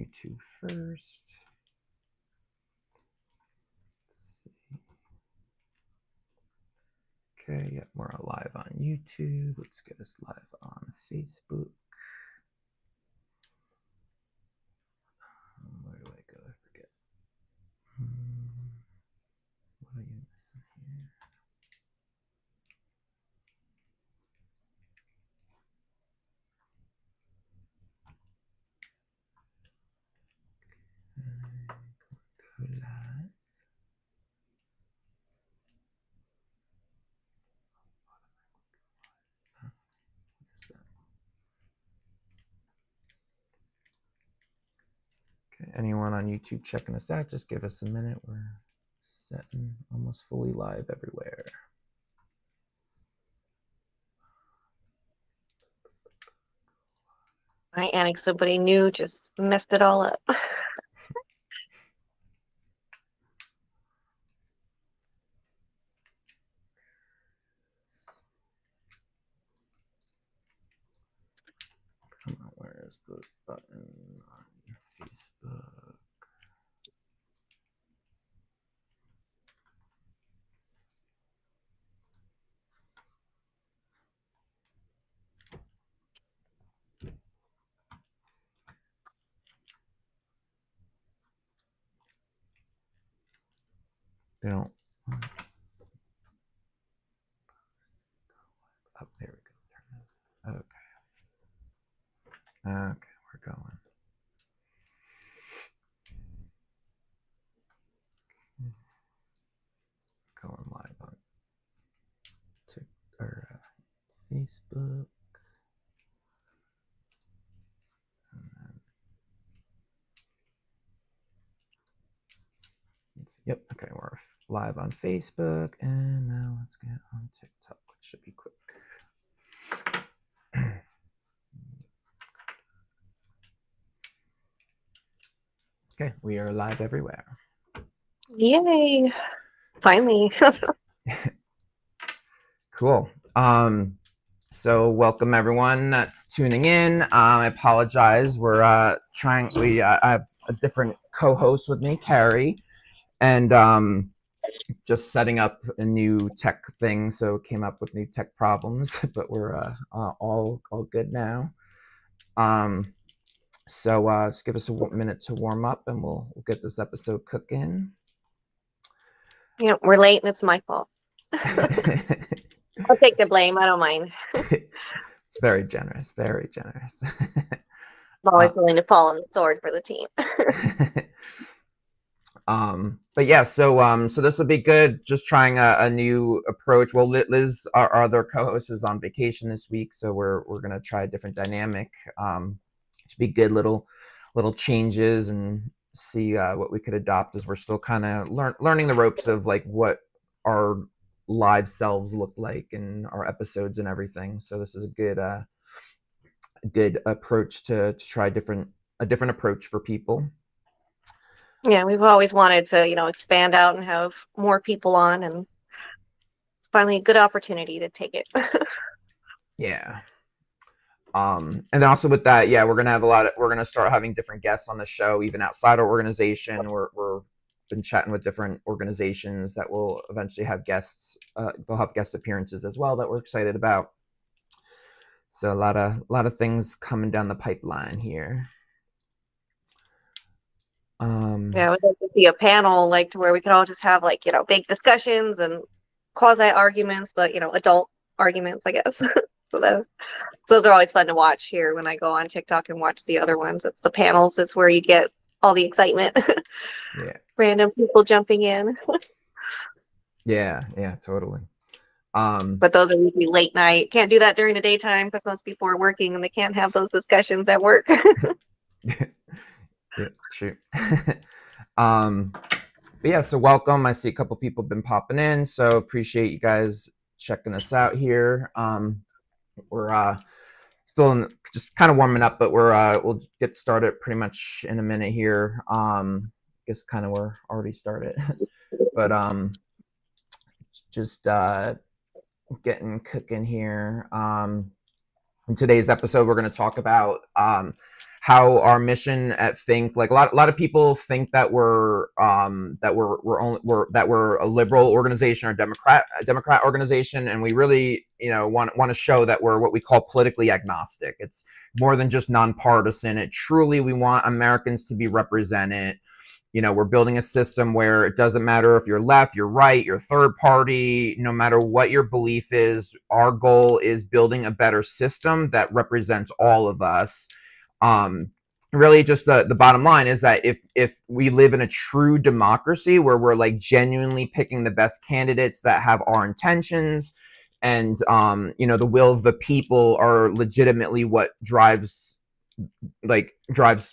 YouTube first. Okay, yep, we're live on YouTube. Let's get us live on Facebook. Where do I go? I forget. What are you missing here? Go live. Okay, anyone on YouTube checking us out, just give us a minute. We're setting almost fully live everywhere. My annex, somebody new just messed it all up. Come on, where is the button on Facebook? They don't. Oh, there we go. Okay. Okay, we're going. Going live on TikTok or Facebook. And then, yep, okay, we're live on Facebook, and now let's get on TikTok, which should be quick. Okay, we are live everywhere. Yay! Finally. Cool. So welcome everyone that's tuning in. I apologize. We're I have a different co-host with me, Carrie, and just setting up a new tech thing, so came up with new tech problems, but we're all good now. So just give us a minute to warm up, and we'll get this episode cooking. Yeah, we're late, and it's my fault. I'll take the blame. I don't mind. It's very generous. Very generous. I'm always willing to fall on the sword for the team. But yeah, so this will be good. Just trying a new approach. Well, Liz, our other co-host, is on vacation this week, so we're gonna try a different dynamic. To be good little changes and see what we could adopt, as we're still kind of learning the ropes of like what our live selves look like in our episodes and everything. So this is a good approach to try a different approach for people. Yeah, we've always wanted to, expand out and have more people on, and it's finally a good opportunity to take it. Yeah. And then also with that, yeah, we're gonna start having different guests on the show, even outside our organization. We're been chatting with different organizations that will eventually have guests. They'll have guest appearances as well that we're excited about. So a lot of things coming down the pipeline here. Yeah, we'd like to see a panel like to where we could all just have like, big discussions and quasi arguments, but adult arguments, I guess. So those are always fun to watch here when I go on TikTok and watch the other ones. It's the panels is where you get all the excitement. Yeah. Random people jumping in. Yeah, totally. But those are usually late night. Can't do that during the daytime because most people are working and they can't have those discussions at work. Yeah, true. But yeah, so welcome. I see a couple people have been popping in, so appreciate you guys checking us out here. We're still just kind of warming up, but we'll get started pretty much in a minute here. Guess kind of we're already started, but just getting cooking here. In today's episode, we're going to talk about how our mission at FiNC, like a lot of people think that we're a liberal organization or a Democrat organization, and we really want to show that we're what we call politically agnostic. It's more than just nonpartisan. It truly, we want Americans to be represented. We're building a system where it doesn't matter if you're left, you're right, you're third party, no matter what your belief is. Our goal is building a better system that represents all of us. Really just the bottom line is that if we live in a true democracy where we're like genuinely picking the best candidates that have our intentions, and the will of the people are legitimately what drives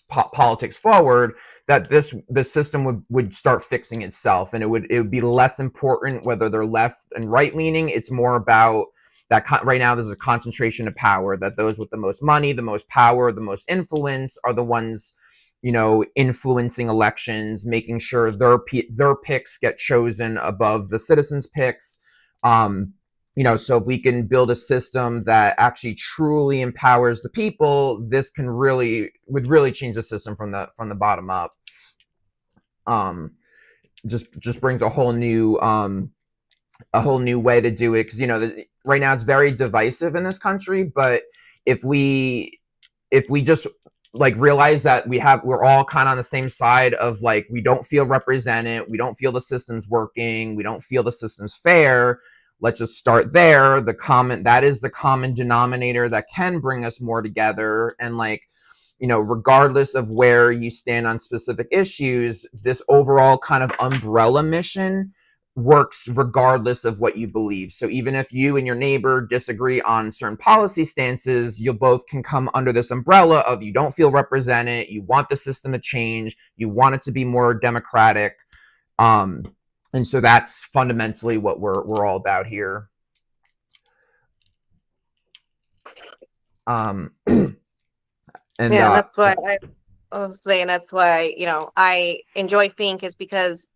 politics forward, that the system would start fixing itself, and it would be less important whether they're left and right leaning. It's more about that right now there's a concentration of power, that those with the most money, the most power, the most influence are the ones influencing elections, making sure their picks get chosen above the citizens' picks. So if we can build a system that actually truly empowers the people, this would really change the system from the bottom up. Just brings a whole new way to do it, because right now it's very divisive in this country. But if we just realize that we're all kind of on the same side of we don't feel represented, we don't feel the system's working, we don't feel the system's fair. Let's just start there. That is the common denominator that can bring us more together. And regardless of where you stand on specific issues, this overall kind of umbrella mission works regardless of what you believe. So even if you and your neighbor disagree on certain policy stances, you both can come under this umbrella of you don't feel represented, you want the system to change, you want it to be more democratic. And so that's fundamentally what we're all about here. And that's why I was saying, that's why I enjoy FiNC, is because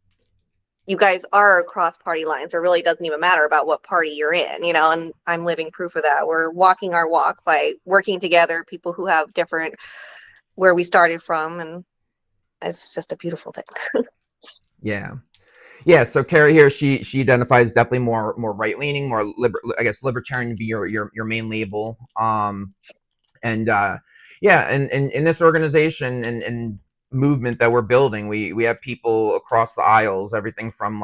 you guys are across party lines. It really doesn't even matter about what party you're in, and I'm living proof of that. We're walking our walk by working together, people who have different where we started from, and it's just a beautiful thing. Yeah, so Carrie here, she identifies definitely more right leaning, more libertarian would be your main label. And in this organization and movement that we're building, we have people across the aisles, everything from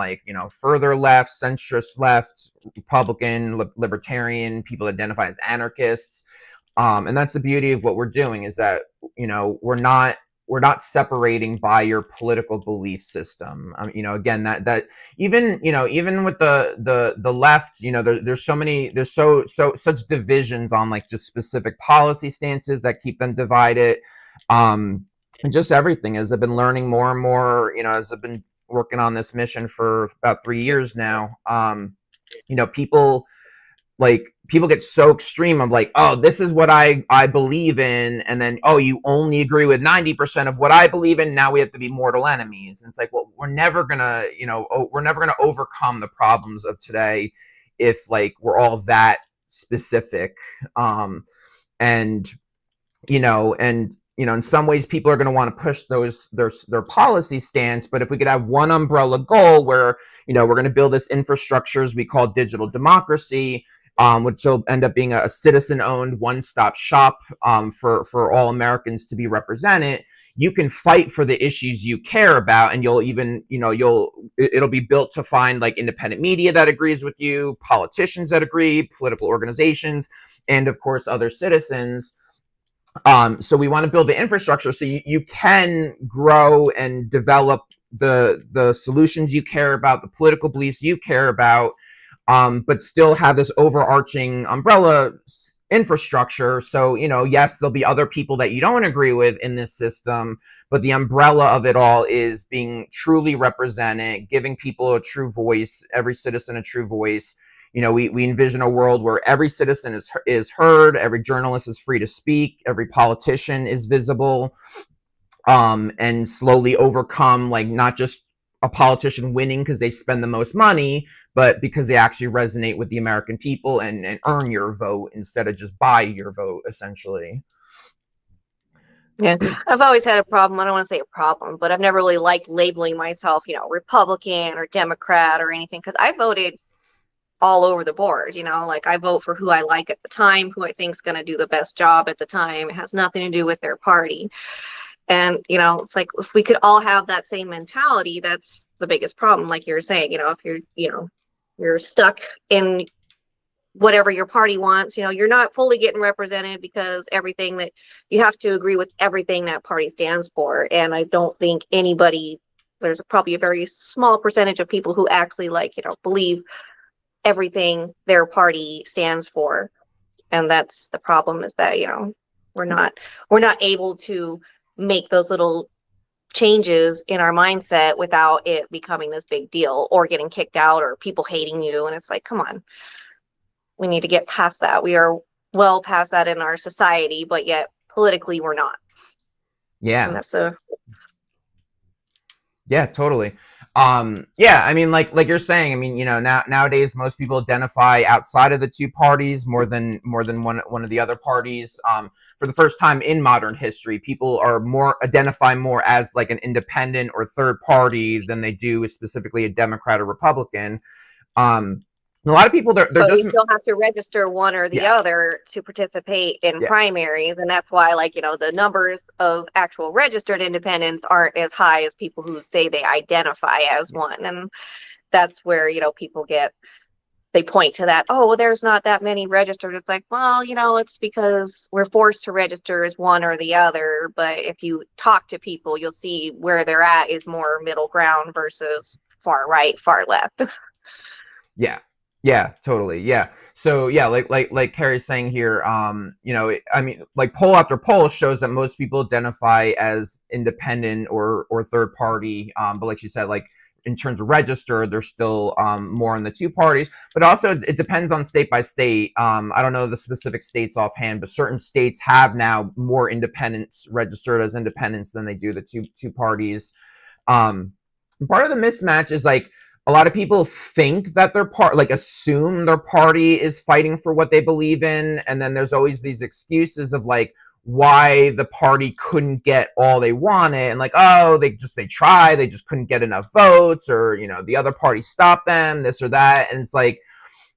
further left, centrist left, Republican, libertarian, people identify as anarchists. And that's the beauty of what we're doing, is that we're not separating by your political belief system. Again, that even with the left, there's such divisions on just specific policy stances that keep them divided. And just everything, as I've been learning more and more, as I've been working on this mission for about 3 years now, people get so extreme of oh, this is what I believe in, and then, oh, you only agree with 90% of what I believe in, now we have to be mortal enemies. And it's well, we're never gonna overcome the problems of today if we're all that specific. In some ways people are going to want to push their policy stance, but if we could have one umbrella goal where we're going to build this infrastructures we call digital democracy, which will end up being a citizen-owned one-stop shop for all Americans to be represented. You can fight for the issues you care about, and it'll be built to find independent media that agrees with you, politicians that agree, political organizations, and of course other citizens. So we want to build the infrastructure so you can grow and develop the solutions you care about, the political beliefs you care about, but still have this overarching umbrella infrastructure. So, yes, there'll be other people that you don't agree with in this system, but the umbrella of it all is being truly represented, giving people a true voice, every citizen a true voice. We envision a world where every citizen is heard, every journalist is free to speak, every politician is visible, and slowly overcome not just a politician winning because they spend the most money, but because they actually resonate with the American people and earn your vote instead of just buy your vote, essentially. Yeah, I've always had a problem. I don't want to say a problem, but I've never really liked labeling myself, Republican or Democrat or anything, because I voted all over the board, like I vote for who I like at the time, who I think is going to do the best job at the time. It has nothing to do with their party. And, it's like if we could all have that same mentality, that's the biggest problem. Like you're saying, if you're stuck in whatever your party wants, you're not fully getting represented because everything that you have to agree with everything that party stands for. And I don't think there's probably a very small percentage of people who actually believe everything their party stands for. And that's the problem, is that, we're not able to make those little changes in our mindset without it becoming this big deal or getting kicked out or people hating you. And it's like, come on, we need to get past that. We are well past that in our society, but yet politically we're not. Yeah. And that's Yeah, totally. Yeah, I mean, like you're saying, I mean, nowadays most people identify outside of the two parties more than one of the other parties. For the first time in modern history, people are identify more as like an independent or third party than they do specifically a Democrat or Republican. A lot of people, they're but just, you still have to register one or the other to participate in primaries, and that's why, the numbers of actual registered independents aren't as high as people who say they identify as one. And that's where people they point to that, oh, well, there's not that many registered. It's like, well, it's because we're forced to register as one or the other. But if you talk to people, you'll see where they're at is more middle ground versus far right, far left. Yeah, totally. Yeah. So yeah, like Carrie's saying here, I mean, like poll after poll shows that most people identify as independent or third party. But like she said, like in terms of register, they're still more in the two parties. But also it depends on state by state. I don't know the specific states offhand, but certain states have now more independents registered as independents than they do the two parties. Part of the mismatch is like, a lot of people think that assume their party is fighting for what they believe in. And then there's always these excuses of like why the party couldn't get all they wanted. And like, oh, they tried, they just couldn't get enough votes, or, the other party stopped them, this or that. And it's like,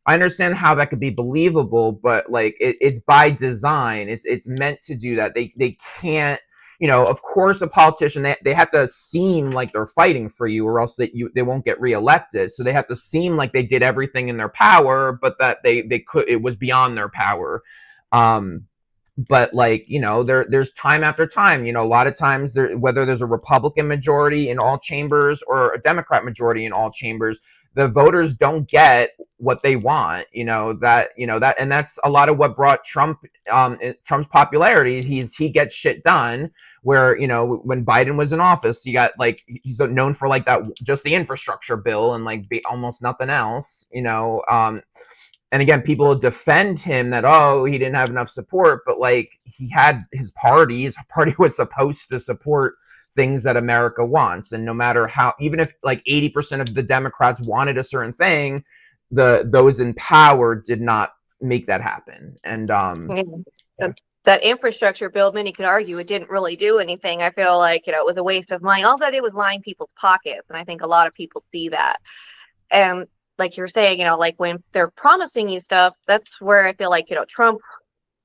I understand how that could be believable, but like it's by design. It's meant to do that. They can't, of course, a politician, they have to seem like they're fighting for you, or else they won't get reelected. So they have to seem like they did everything in their power, but that it was beyond their power. But like, there's time after time, a lot of times whether there's a Republican majority in all chambers or a Democrat majority in all chambers, the voters don't get what they want, and that's a lot of what brought Trump's popularity. He gets shit done, where, when Biden was in office, you got like, he's known for like that, just the infrastructure bill and like almost nothing else, and again, people defend him that, oh, he didn't have enough support, but like his party was supposed to support things that America wants. And no matter how, even if like 80% of the Democrats wanted a certain thing, those in power did not make that happen. And that infrastructure bill, many could argue it didn't really do anything. I feel like, it was a waste of money. All that it was line people's pockets. And I think a lot of people see that. And like you're saying, like when they're promising you stuff, that's where I feel like, Trump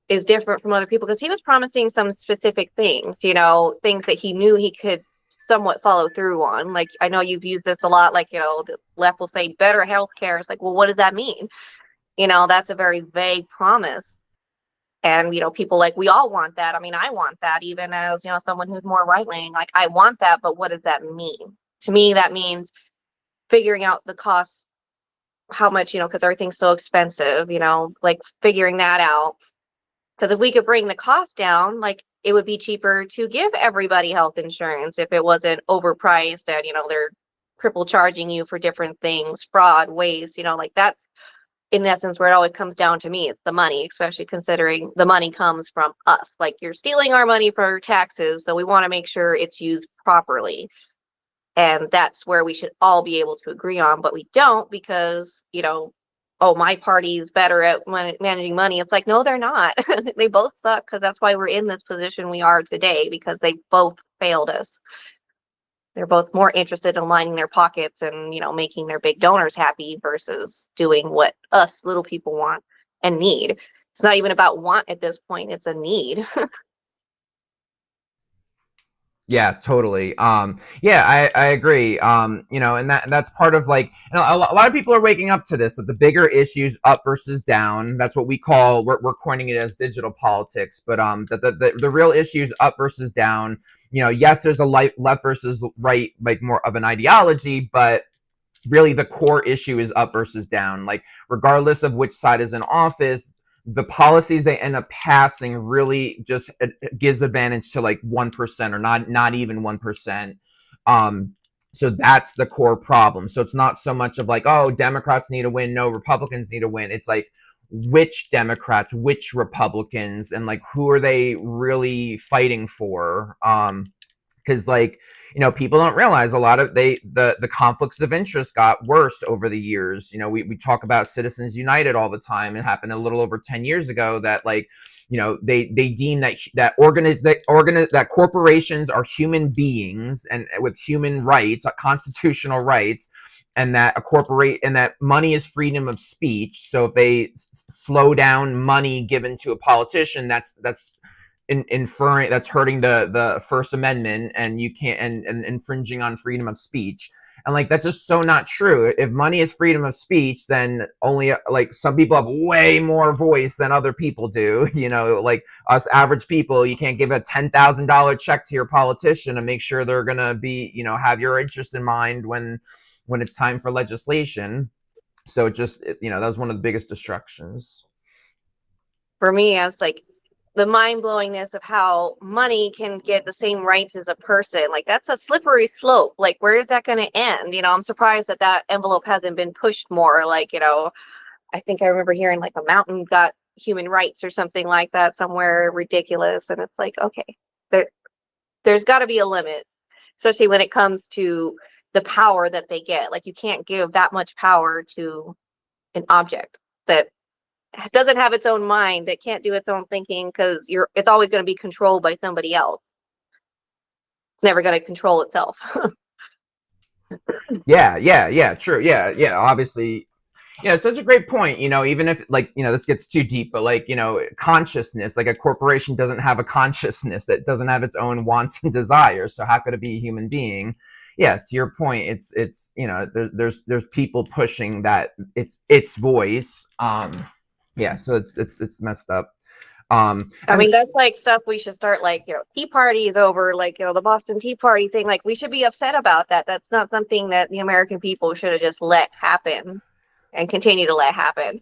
is different from other people, because he was promising some specific things, things that he knew he could somewhat follow through on. Like, I know you've used this a lot, like, the left will say better health care. It's like, well, what does that mean? That's a very vague promise. And, people like, we all want that. I mean, I want that, even as, someone who's more right-leaning, like, I want that, but what does that mean? To me, that means figuring out the cost, how much, because everything's so expensive, like figuring that out. Because if we could bring the cost down, like it would be cheaper to give everybody health insurance if it wasn't overpriced and, they're triple charging you for different things, fraud, waste, like that's in essence where it always comes down to me. It's the money, especially considering the money comes from us. Like, you're stealing our money for taxes, so we want to make sure it's used properly. And that's where we should all be able to agree on, but we don't, because, oh, my party is better at managing money. It's like, no, they're not. They both suck, because that's why we're in this position we are today, because they both failed us. They're both more interested in lining their pockets and, making their big donors happy versus doing what us little people want and need. It's not even about want at this point. It's a need. Yeah, totally. Yeah, I agree. And that's part of like, a lot of people are waking up to this, that the bigger issues up versus down. That's what we're coining it as digital politics. But the real issues up versus down. Yes, there's a left versus right, like more of an ideology, but really the core issue is up versus down. Like regardless of which side is in office, the policies they end up passing really just gives advantage to like 1% or not even 1%. So that's the core problem. So it's not so much of like, oh, Democrats need to win, no, Republicans need to win. It's like, which Democrats, which Republicans, and like who are they really fighting for? Because like, people don't realize a lot of the conflicts of interest got worse over the years. We talk about Citizens United all the time. It happened a little over 10 years ago that like, they deem that corporations are human beings and with human rights, constitutional rights, and that money is freedom of speech. So if they slow down money given to a politician, that's inferring that's hurting the First Amendment, and you can't and infringing on freedom of speech. And like that's just so not true. If money is freedom of speech, then only like some people have way more voice than other people do. Like us average people, you can't give a $10,000 check to your politician and make sure they're gonna be have your interest in mind when it's time for legislation. So that was one of the biggest distractions For me, I was like, the mind-blowingness of how money can get the same rights as a person. Like, that's a slippery slope. Like, where is that going to end? I'm surprised that envelope hasn't been pushed more. Like, I think I remember hearing like a mountain got human rights or something like that, somewhere ridiculous. And it's like, okay, there's got to be a limit, especially when it comes to the power that they get. Like, you can't give that much power to an object that doesn't have its own mind, that can't do its own thinking, because it's always going to be controlled by somebody else. It's never going to control itself. Yeah, true. Yeah, obviously. Yeah, it's such a great point. Even if like, this gets too deep, but like, consciousness, like a corporation doesn't have a consciousness, that doesn't have its own wants and desires. So how could it be a human being? Yeah, to your point, it's there's people pushing that its voice. Yeah, so it's messed up. I mean, that's like stuff we should start, like, Tea Party is over, like, the Boston Tea Party thing. Like, we should be upset about that. That's not something that the American people should have just let happen and continue to let happen.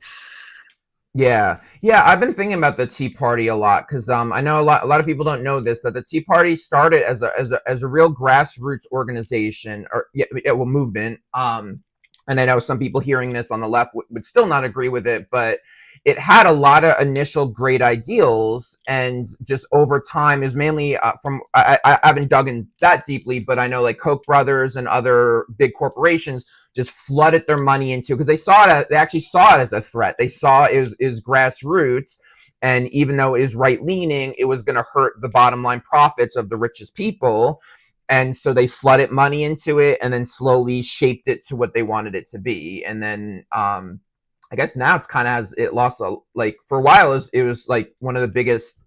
Yeah, I've been thinking about the Tea Party a lot, because I know a lot of people don't know this, that the Tea Party started as a real grassroots organization, or movement. And I know some people hearing this on the left would still not agree with it, but it had a lot of initial great ideals, and just over time is mainly I haven't dug in that deeply, but I know like Koch brothers and other big corporations just flooded their money into, because they actually saw it as a threat. They saw it is grassroots, and even though it is right leaning, it was going to hurt the bottom line profits of the richest people. And so they flooded money into it, and then slowly shaped it to what they wanted it to be. And then I guess now it's kind of it lost like for a while it was like one of the biggest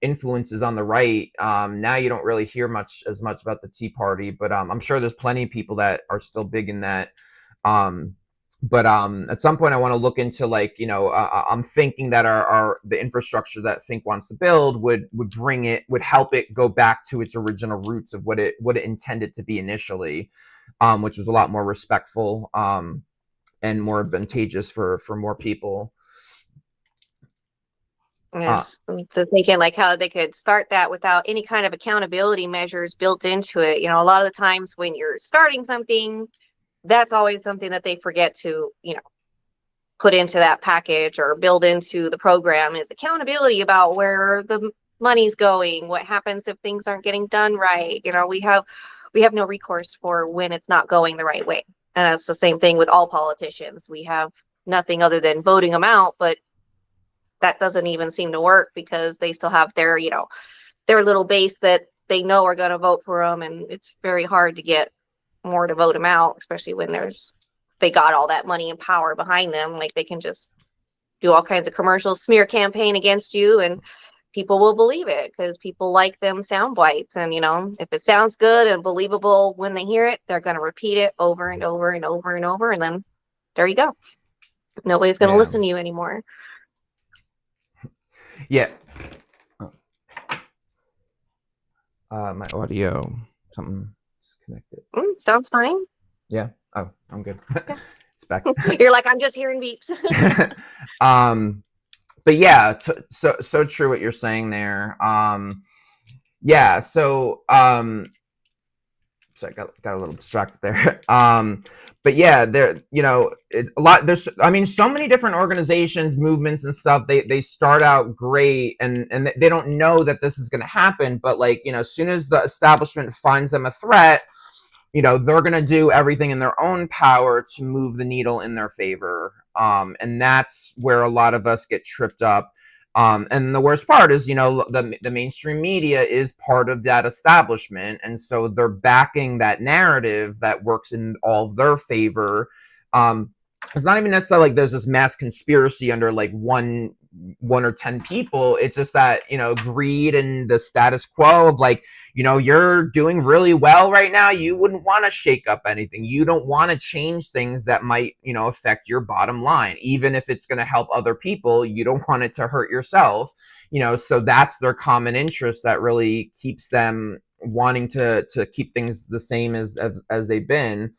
influences on the right. Now you don't really hear as much about the Tea Party, but I'm sure there's plenty of people that are still big in that. But at some point I want to look into like, I'm thinking that the infrastructure that FiNC wants to build would help it go back to its original roots of what it intended to be initially, which was a lot more respectful and more advantageous for more people. Yes. So thinking like how they could start that without any kind of accountability measures built into it. A lot of the times when you're starting something, that's always something that they forget to, put into that package or build into the program, is accountability about where the money's going, what happens if things aren't getting done right. We have we have no recourse for when it's not going the right way. And that's the same thing with all politicians. We have nothing other than voting them out, but that doesn't even seem to work because they still have their, their little base that they know are going to vote for them, and it's very hard to get more to vote them out, especially when they got all that money and power behind them. Like, they can just do all kinds of commercials, smear campaign against you, and people will believe it because people like them sound bites. And if it sounds good and believable when they hear it, they're going to repeat it over and over and over and over, and then there you go. Nobody's going to listen to you anymore. Yeah. My audio, something disconnected. Sounds fine. Yeah. Oh, I'm good. It's back. You're like, I'm just hearing beeps. But yeah, so true what you're saying there. Yeah. So sorry, got a little distracted there. But yeah, there's so many different organizations, movements and stuff, they start out great and they don't know that this is going to happen, but as soon as the establishment finds them a threat, they're going to do everything in their own power to move the needle in their favor. And that's where a lot of us get tripped up. And the worst part is, the mainstream media is part of that establishment. And so they're backing that narrative that works in all of their favor. It's not even necessarily like there's this mass conspiracy under one or 10 people. It's just that, greed and the status quo of you're doing really well right now. You wouldn't want to shake up anything. You don't want to change things that might, affect your bottom line. Even if it's going to help other people, you don't want it to hurt yourself. So that's their common interest that really keeps them wanting to keep things the same as they've been.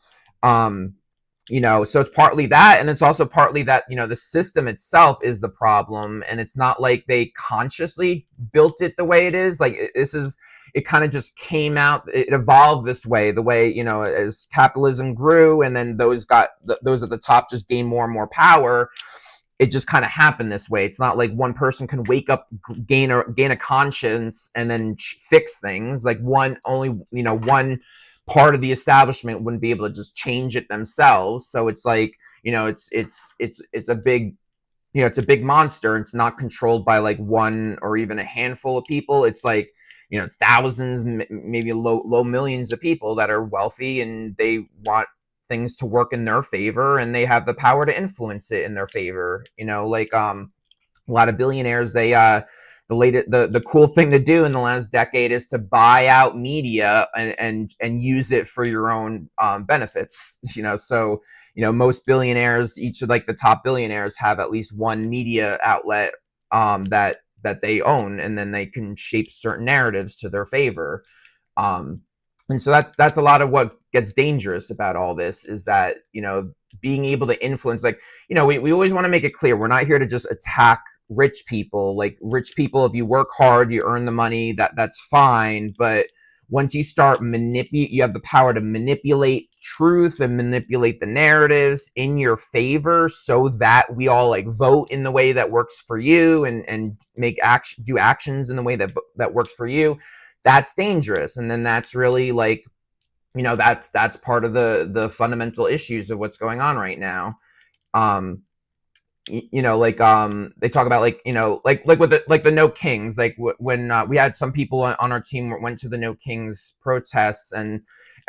So it's partly that, and it's also partly that, the system itself is the problem, and it's not like they consciously built it the way it is. It kind of just came out, it evolved this way, the way, as capitalism grew, and then those at the top just gained more and more power. It just kind of happened this way. It's not like one person can wake up, gain a conscience, and then fix things. One part of the establishment wouldn't be able to just change it themselves. So it's it's a big, it's a big monster. It's not controlled by one or even a handful of people. It's thousands, maybe low millions of people that are wealthy, and they want things to work in their favor, and they have the power to influence it in their favor. A lot of billionaires, the cool thing to do in the last decade is to buy out media and use it for your own benefits. So most billionaires, each of the top billionaires, have at least one media outlet that they own, and then they can shape certain narratives to their favor. And so that's a lot of what gets dangerous about all this, is that being able to influence, we always want to make it clear, we're not here to just attack rich people. Rich people, if you work hard, you earn the money, that's fine. But once you start you have the power to manipulate truth and manipulate the narratives in your favor, so that we all vote in the way that works for you, and do actions in the way that works for you. That's dangerous. And then that's really that's part of the fundamental issues of what's going on right now. They talk about with the No Kings, when we had some people on our team went to the No Kings protests, and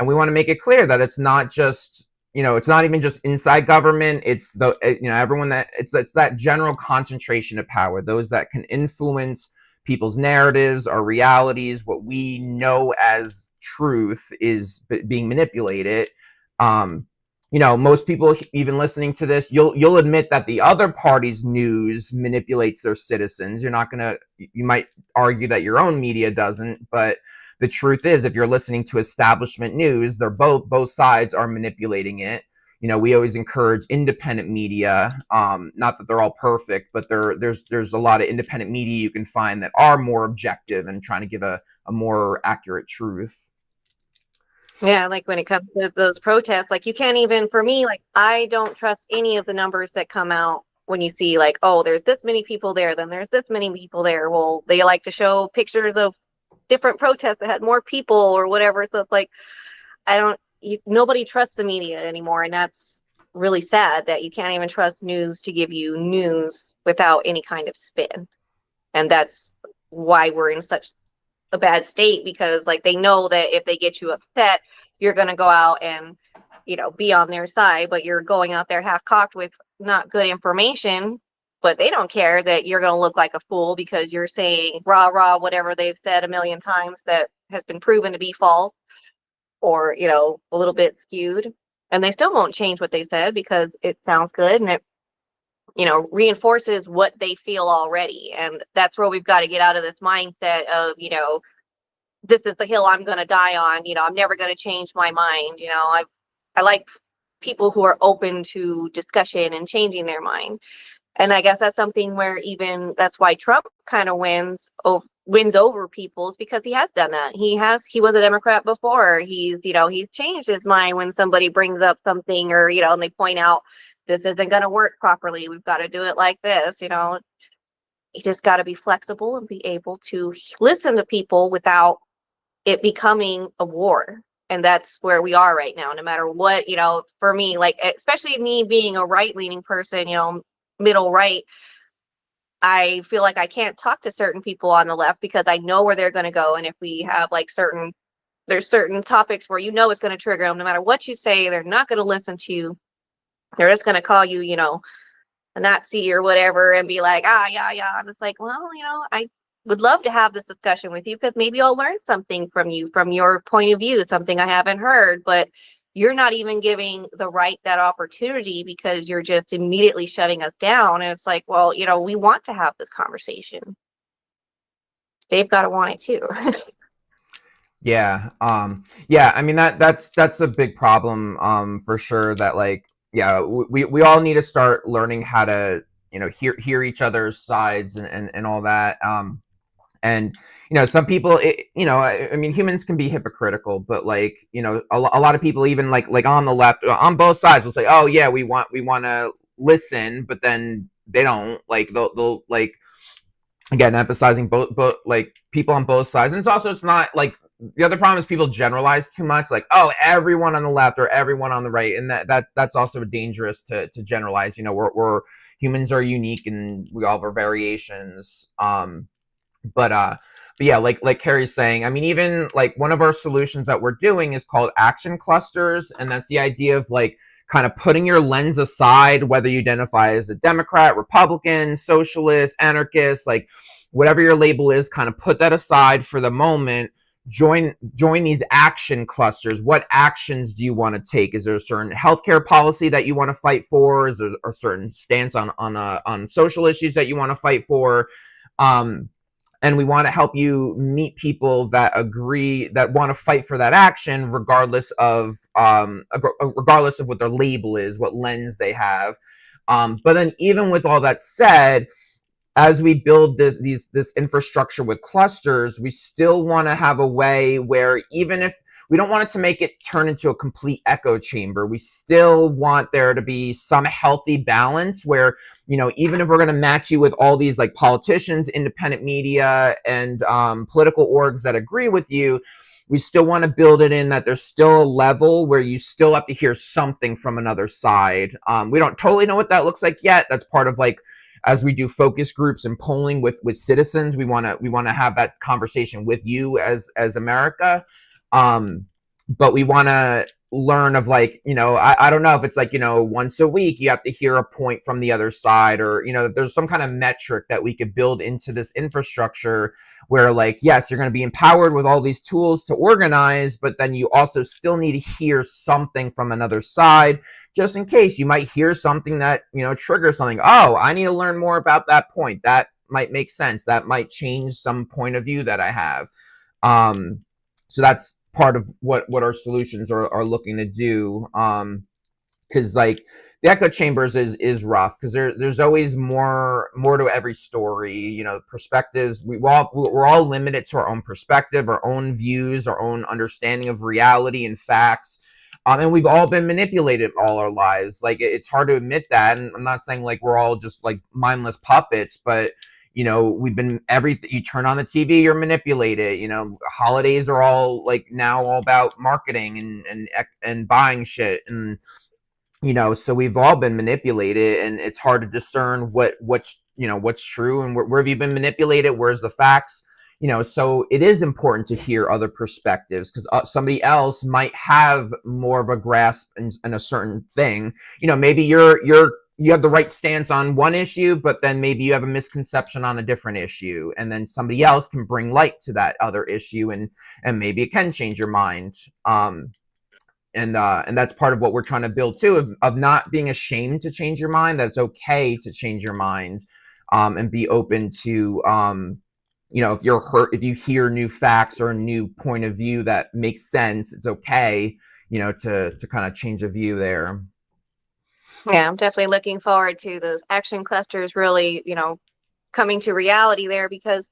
we want to make it clear that it's not just, it's not even just inside government. It's everyone it's that general concentration of power, those that can influence people's narratives, our realities, what we know as truth is being manipulated. Most people even listening to this, you'll admit that the other party's news manipulates their citizens. You might argue that your own media doesn't, but the truth is, if you're listening to establishment news, both sides are manipulating it. We always encourage independent media. Not that they're all perfect, but there's a lot of independent media you can find that are more objective and trying to give a more accurate truth. Yeah, when it comes to those protests, you can't even, for me, I don't trust any of the numbers that come out when you see oh, there's this many people there, then there's this many people there. Well, they like to show pictures of different protests that had more people or whatever. So it's nobody trusts the media anymore, and that's really sad that you can't even trust news to give you news without any kind of spin. And that's why we're in such a bad state, because like they know that if they get you upset, you're going to go out and be on their side, but you're going out there half cocked with not good information. But they don't care that you're going to look like a fool because you're saying rah rah whatever they've said a million times that has been proven to be false, or a little bit skewed, and they still won't change what they said because it sounds good, and it reinforces what they feel already. And that's where we've got to get out of this mindset of this is the hill I'm going to die on. I'm never going to change my mind. I like people who are open to discussion and changing their mind. And I guess that's something where even that's why Trump kind of wins over people's, because he has done that. He was a Democrat before. He's changed his mind when somebody brings up something, or and they point out this isn't going to work properly. We've got to do it like this. You just got to be flexible and be able to listen to people without it becoming a war. And that's where we are right now. No matter what, for me, like especially me being a right-leaning person, middle right, I feel like I can't talk to certain people on the left because I know where they're going to go. And if we have like there's certain topics where it's going to trigger them. No matter what you say, they're not going to listen to you. They're just going to call you, a Nazi or whatever, and be like, yeah. And it's like, well, I would love to have this discussion with you because maybe I'll learn something from you, from your point of view, something I haven't heard. But you're not even giving the right that opportunity because you're just immediately shutting us down. And it's like, well, we want to have this conversation. They've got to want it too. Yeah. Yeah. I mean, that's a big problem, for sure, that like, yeah, we all need to start learning how to, hear each other's sides and all that. And some people, I mean, humans can be hypocritical, but like, a lot of people, even like on the left, on both sides, will say, oh yeah, we want to listen, but then they don't. Like they'll like, again, emphasizing both like people on both sides. And it's not like, the other problem is people generalize too much, like, oh, everyone on the left or everyone on the right, and that's also dangerous to generalize. We're humans are unique and we all have our variations. But yeah, like Carrie's saying, I mean, even like one of our solutions that we're doing is called action clusters, and that's the idea of like kind of putting your lens aside, whether you identify as a Democrat, Republican, socialist, anarchist, like whatever your label is, kind of put that aside for the moment. Join these action clusters. What actions do you want to take? Is there a certain healthcare policy that you want to fight for? Is there a certain stance on social issues that you want to fight for? And we want to help you meet people that agree, that want to fight for that action, regardless of what their label is, what lens they have. But then, even with all that said, as we build this infrastructure with clusters, we still want to have a way where, even if we don't want it to make it turn into a complete echo chamber, we still want there to be some healthy balance where, even if we're going to match you with all these like politicians, independent media, and political orgs that agree with you, we still want to build it in that there's still a level where you still have to hear something from another side. We don't totally know what that looks like yet. That's part of like, as we do focus groups and polling with citizens, we want to have that conversation with you as America. But we want to learn of like, I don't know if it's like, once a week you have to hear a point from the other side, or, there's some kind of metric that we could build into this infrastructure where like, yes, you're going to be empowered with all these tools to organize, but then you also still need to hear something from another side, just in case you might hear something that, triggers something. Oh, I need to learn more about that point. That might make sense. That might change some point of view that I have. So that's part of what our solutions are looking to do. Because like the echo chambers is rough, because there's always more to every story. Perspectives. We're all limited to our own perspective, our own views, our own understanding of reality and facts. And we've all been manipulated all our lives. Like, it's hard to admit that. And I'm not saying like we're all just like mindless puppets, but we've been you turn on the TV, you're manipulated. Holidays are all like now all about marketing and buying shit, and so we've all been manipulated, and it's hard to discern what's true and where have you been manipulated, where's the facts. So it is important to hear other perspectives, because somebody else might have more of a grasp in a certain thing. Maybe you have the right stance on one issue, but then maybe you have a misconception on a different issue, and then somebody else can bring light to that other issue, and maybe it can change your mind. And that's part of what we're trying to build too, of not being ashamed to change your mind. That it's okay to change your mind, and be open to if you're hurt, if you hear new facts or a new point of view that makes sense, it's okay, to kind of change a view there. Yeah, I'm definitely looking forward to those action clusters really, coming to reality there, because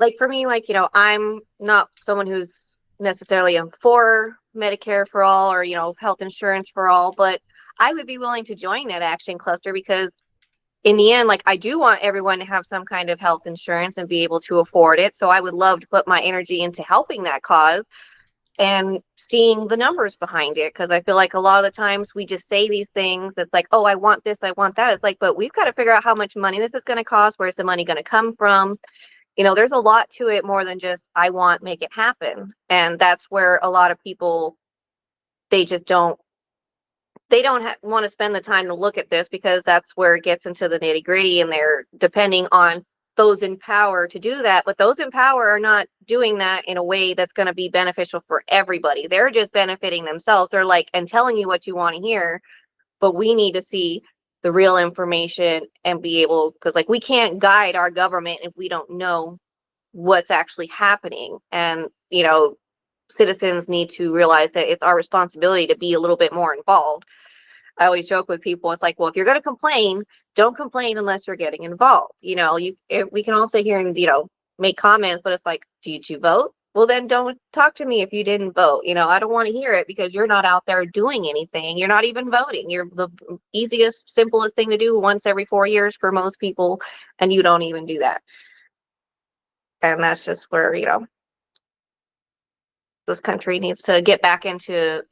like for me, like, I'm not someone who's necessarily for Medicare for all or, health insurance for all, but I would be willing to join that action cluster, because in the end, like, I do want everyone to have some kind of health insurance and be able to afford it. So I would love to put my energy into helping that cause and seeing the numbers behind it. Because I feel like a lot of the times we just say these things. It's like, oh, I want this, I want that. It's like, but we've got to figure out how much money this is going to cost. Where's the money going to come from? There's a lot to it more than just, I want, make it happen. And that's where a lot of people, they just don't want to spend the time to look at this, because that's where it gets into the nitty gritty, and they're depending on those in power to do that. But those in power are not doing that in a way that's going to be beneficial for everybody. They're just benefiting themselves. They're like, and telling you what you want to hear, but we need to see the real information and be able, because like, we can't guide our government if we don't know what's actually happening. And, citizens need to realize that it's our responsibility to be a little bit more involved. I always joke with people, it's like, well, if you're going to complain, don't complain unless you're getting involved. We can all sit here and, make comments, but it's like, did you vote? Well, then don't talk to me if you didn't vote. I don't want to hear it, because you're not out there doing anything. You're not even voting. You're the easiest, simplest thing to do once every 4 years for most people, and you don't even do that. And that's just where, this country needs to get back into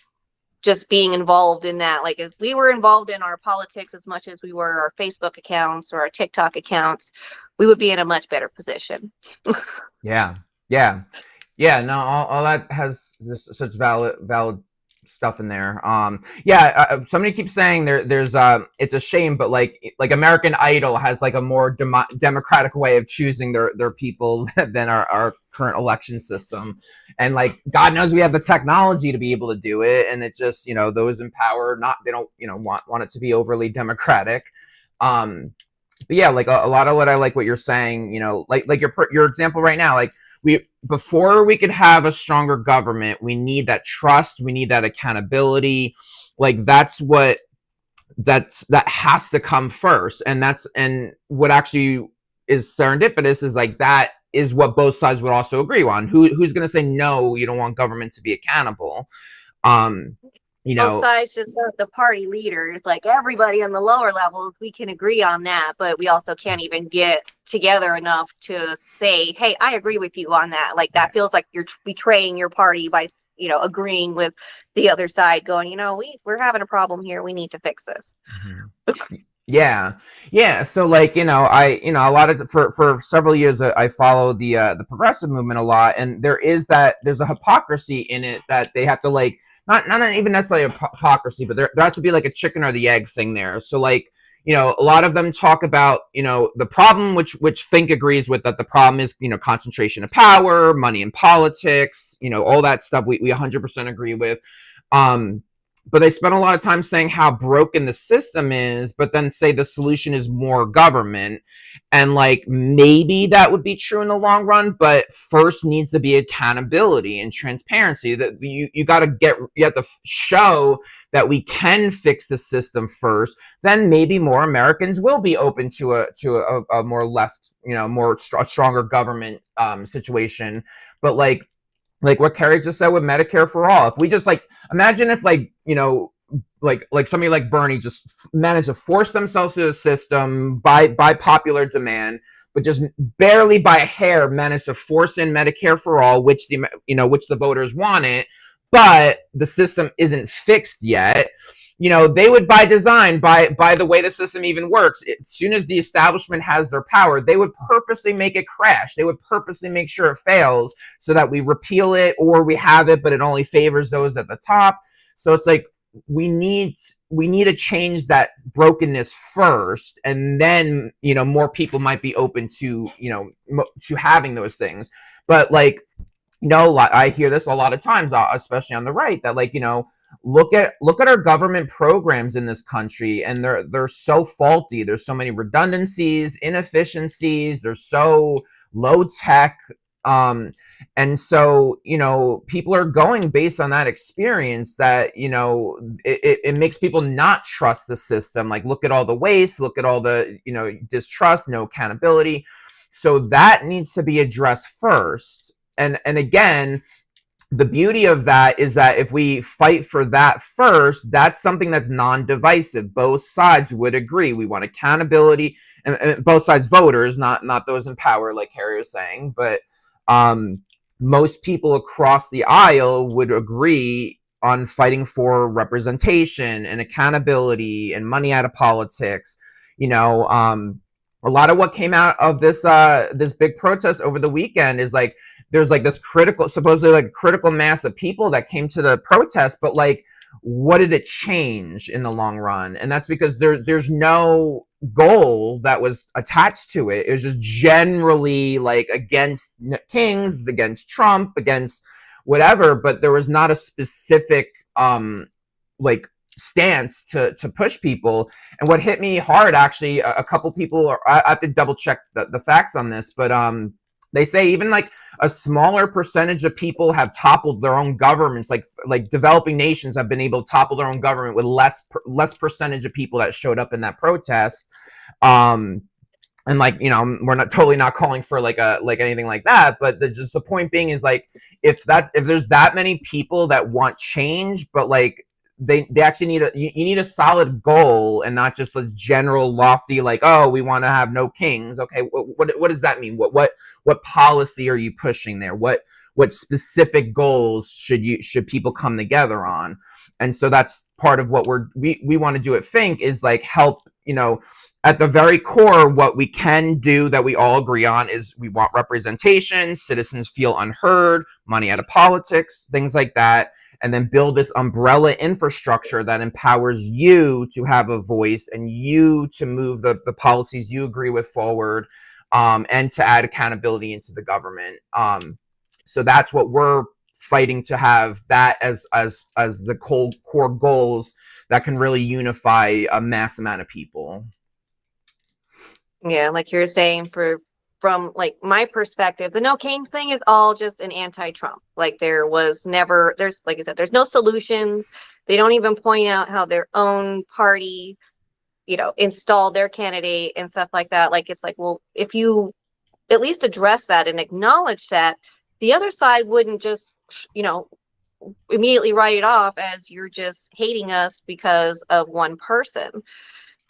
just being involved in that. Like, if we were involved in our politics as much as we were our Facebook accounts or our TikTok accounts, we would be in a much better position. Yeah. No, all that has such valid stuff in there. Somebody keeps saying there's it's a shame, but like American Idol has like a more democratic way of choosing their people than our current election system. And like, God knows we have the technology to be able to do it, and it's just, those in power, they don't want it to be overly democratic. But yeah, like a lot of what I like what you're saying, like your example right now, like, before we could have a stronger government, we need that trust, we need that accountability. Like, that has to come first. And what actually is serendipitous is like, that is what both sides would also agree on. Who's going to say, no, you don't want government to be accountable? Both sides, just the party leaders, like everybody on the lower levels, we can agree on that, but we also can't even get together enough to say, hey, I agree with you on that. Like, that feels like you're betraying your party by, agreeing with the other side, going, we're having a problem here, we need to fix this. Mm-hmm. Yeah. So like, I a lot of for several years I followed the progressive movement a lot, and there's a hypocrisy in it that they have to like, not even necessarily a hypocrisy, but there has to be like a chicken or the egg thing there. So like, a lot of them talk about, the problem, which FiNC agrees with, that the problem is, concentration of power, money in politics, all that stuff we 100% agree with. But they spend a lot of time saying how broken the system is, but then say the solution is more government. And like, maybe that would be true in the long run, but first needs to be accountability and transparency. That you have to show that we can fix the system first. Then maybe more Americans will be open to a more left, stronger government situation. But like what Carrie just said with Medicare for all, if we just like, imagine if like, like somebody like Bernie just managed to force themselves through the system by popular demand, but just barely by a hair managed to force in Medicare for all, which the voters wanted, but the system isn't fixed yet. They would, by design, by the way the system even works, as soon as the establishment has their power, they would purposely make it crash. They would purposely make sure it fails so that we repeal it, or we have it, but it only favors those at the top. So it's like we need to change that brokenness first, and then more people might be open to to having those things. But like, I hear this a lot of times, especially on the right, that like, look at our government programs in this country, and they're so faulty. There's so many redundancies, inefficiencies. They're so low tech. And so, people are going based on that experience that, it makes people not trust the system. Like, look at all the waste, look at all the, distrust, no accountability. So that needs to be addressed first. And again, the beauty of that is that if we fight for that first, that's something that's non-divisive. Both sides would agree. We want accountability, and both sides, voters, not those in power, like Harry was saying, but most people across the aisle would agree on fighting for representation and accountability and money out of politics. A lot of what came out of this big protest over the weekend is like, there's like this supposedly like critical mass of people that came to the protest, but like, what did it change in the long run? And that's because there's no goal that was attached to it. It was just generally like against kings, against Trump, against whatever, but there was not a specific like stance to push people. And what hit me hard, actually, a couple people, I have to double check the facts on this, but they say even like a smaller percentage of people have toppled their own governments. Like developing nations have been able to topple their own government with less percentage of people that showed up in that protest. And like, we're not totally not calling for like anything like that, but just the point being is like, if there's that many people that want change, but like they actually you need a solid goal, and not just a general lofty like, oh, we want to have no kings. Okay, what does that mean? What policy are you pushing there? What specific goals should people come together on? And so that's part of what we want to do at FiNC, is like help, at the very core, what we can do that we all agree on is we want representation, citizens feel unheard, money out of politics, things like that. And then build this umbrella infrastructure that empowers you to have a voice, and you to move the policies you agree with forward, and to add accountability into the government. So that's what we're fighting to have, that as the core goals that can really unify a mass amount of people. Yeah, like you're saying, from like my perspective, the no kings thing is all just an anti-Trump. Like there's like I said, there's no solutions. They don't even point out how their own party, installed their candidate and stuff like that. Like, it's like, well, if you at least address that and acknowledge that, the other side wouldn't just, immediately write it off as you're just hating us because of one person.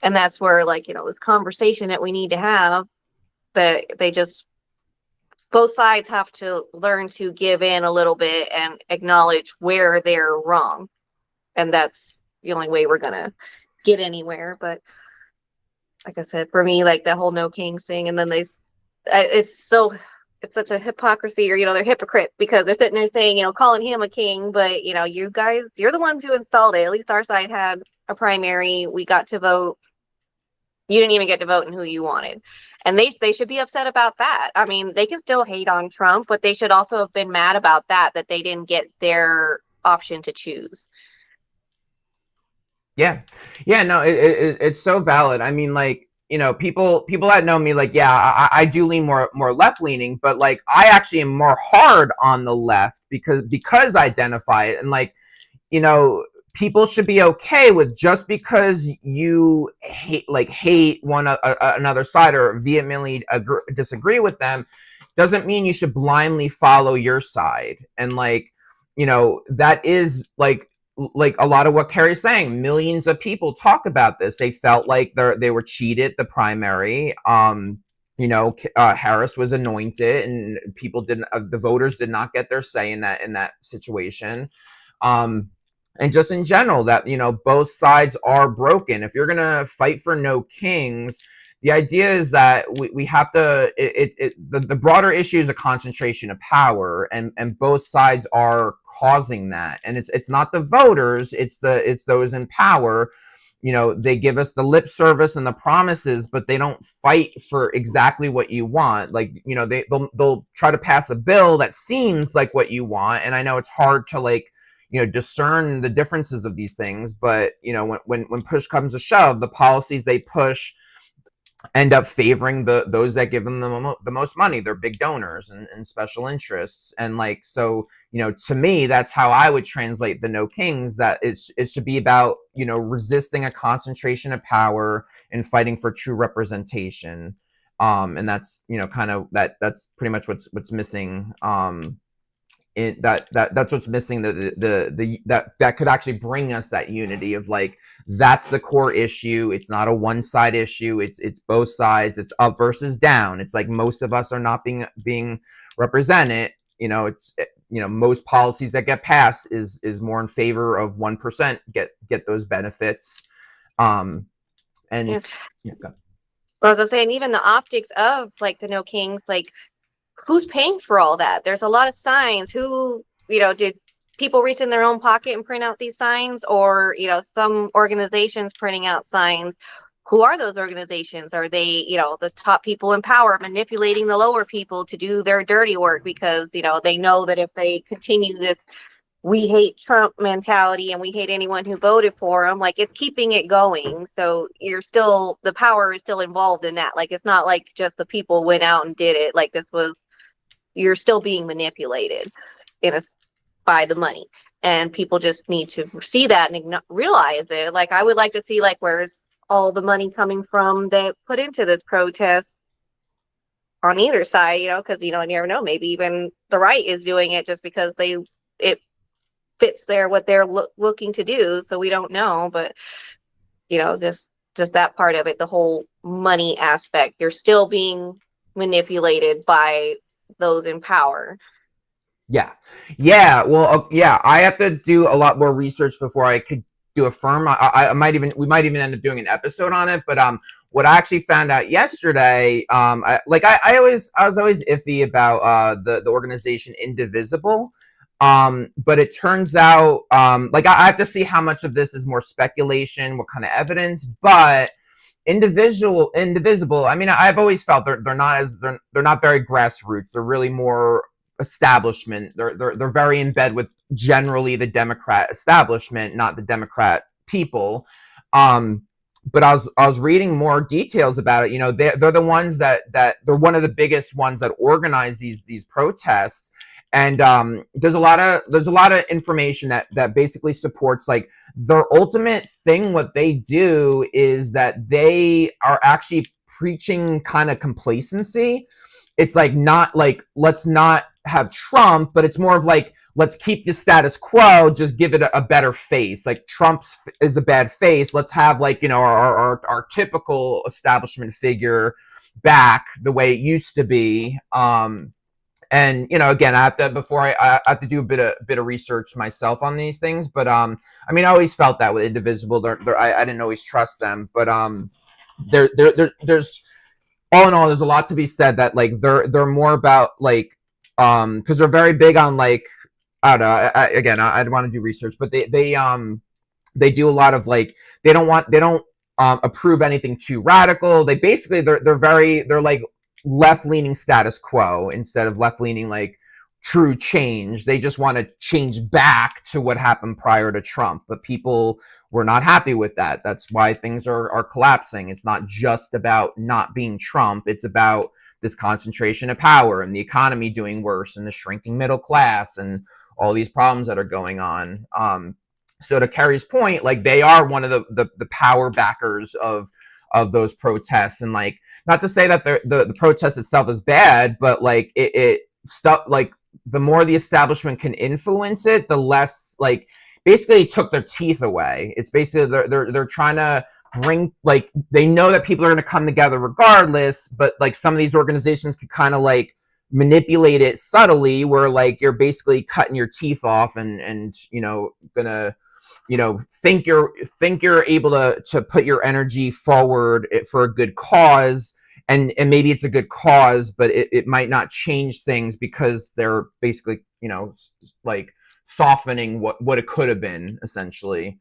And that's where, like, this conversation that we need to have, that both sides have to learn to give in a little bit and acknowledge where they're wrong. And that's the only way we're gonna get anywhere. But like I said, for me, like the whole no kings thing, and then it's such a hypocrisy, or they're hypocrites, because they're sitting there saying, calling him a king, but you guys, you're the ones who installed it. At least our side had a primary, we got to vote. You didn't even get to vote in who you wanted. And they should be upset about that. I mean, they can still hate on Trump, but they should also have been mad about that they didn't get their option to choose. Yeah, no, it's so valid. I mean, like, people that know me, like, yeah, I do lean more left leaning, but like, I actually am more hard on the left because I identify it, and like, people should be okay with, just because you hate another side or vehemently disagree with them, doesn't mean you should blindly follow your side. And like, that is like like a lot of what Carrie's saying, millions of people talk about this. They felt like they were cheated the primary. Harris was anointed, and people didn't. The voters did not get their say in that situation. And just in general, that both sides are broken. If you're gonna fight for no kings, the idea is that we have to. The broader issue is a concentration of power, and both sides are causing that. And it's not the voters; it's those in power. They give us the lip service and the promises, but they don't fight for exactly what you want. Like, they'll try to pass a bill that seems like what you want. And I know it's hard to discern the differences of these things, but when push comes to shove, the policies they push end up favoring those that give them the most money. They're big donors and special interests. And to me, that's how I would translate the no kings, that it should be about, resisting a concentration of power and fighting for true representation. And that's, that's pretty much what's missing. That's what's missing, that could actually bring us that unity of that's the core issue. It's not a one side issue. It's both sides. It's up versus down. It's like most of us are not being represented. Most policies that get passed is more in favor of 1% get those benefits. Well, I was saying, even the optics of the no kings, who's paying for all that? There's a lot of signs. Who, did people reach in their own pocket and print out these signs, or, some organizations printing out signs? Who are those organizations? Are they, the top people in power manipulating the lower people to do their dirty work because, they know that if they continue this we hate Trump mentality and we hate anyone who voted for him, it's keeping it going. So the power is still involved in that. It's not just the people went out and did it. You're still being manipulated by the money, and people just need to see that and realize it. I would like to see where's all the money coming from that put into this protest on either side, because you never know, maybe even the right is doing it just because it fits what they're looking to do. So we don't know, but just that part of it, the whole money aspect, you're still being manipulated by those in power. Well, I have to do a lot more research before I could do a firm. We might even end up doing an episode on it. But what I actually found out yesterday, I was always iffy about the organization Indivisible. But it turns out, I have to see how much of this is more speculation, what kind of evidence, but Indivisible. I mean, I've always felt they're not very grassroots. They're really more establishment. They're very in bed with generally the Democrat establishment, not the Democrat people. But I was reading more details about it. They're the ones that they're one of the biggest ones that organize these protests. And there's a lot of information that basically supports their ultimate thing. What they do is that they are actually preaching kind of complacency. It's not let's not have Trump, but it's more of let's keep the status quo, just give it a better face. Trump's is a bad face. Let's have our typical establishment figure back the way it used to be. And again, I have to do a bit of research myself on these things. But I always felt that with Indivisible, I didn't always trust them. But there's all in all, there's a lot to be said that they're more about because they're very big on I don't know. I'd want to do research, but they do a lot of they don't approve anything too radical. They're left-leaning status quo instead of left-leaning true change. They just want to change back to what happened prior to Trump, but people were not happy with that. That's why things are collapsing. It's not just about not being Trump. It's about this concentration of power and the economy doing worse and the shrinking middle class and all these problems that are going on. So to Carrie's point, they are one of the power backers of those protests. And not to say that the protest itself is bad, but the more the establishment can influence it, the less basically took their teeth away. It's basically they're trying to bring, like, they know that people are going to come together regardless, but like some of these organizations could kind of like manipulate it subtly, where like you're basically cutting your teeth off and gonna think you're able to put your energy forward for a good cause, and maybe it's a good cause, but it might not change things because they're basically like softening what it could have been, essentially.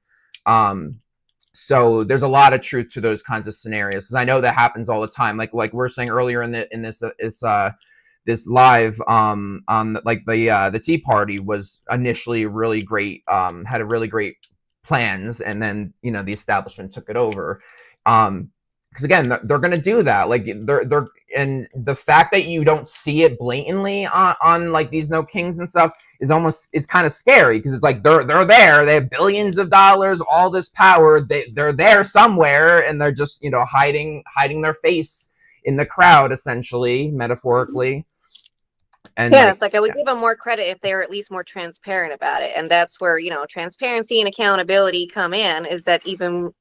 So there's a lot of truth to those kinds of scenarios, because I know that happens all the time. Like we're saying earlier in this live, on like the Tea Party was initially really great, had a really great plans, and then the establishment took it over. Because again, they're going to do that. Like they're and the fact that you don't see it blatantly on like these No Kings and stuff is kind of scary, because it's like they're there, they have billions of dollars, all this power, they're there somewhere, and they're just hiding their face in the crowd, essentially, metaphorically. And yeah, it's like I would give them more credit if they were at least more transparent about it. And that's where, transparency and accountability come in, is that even,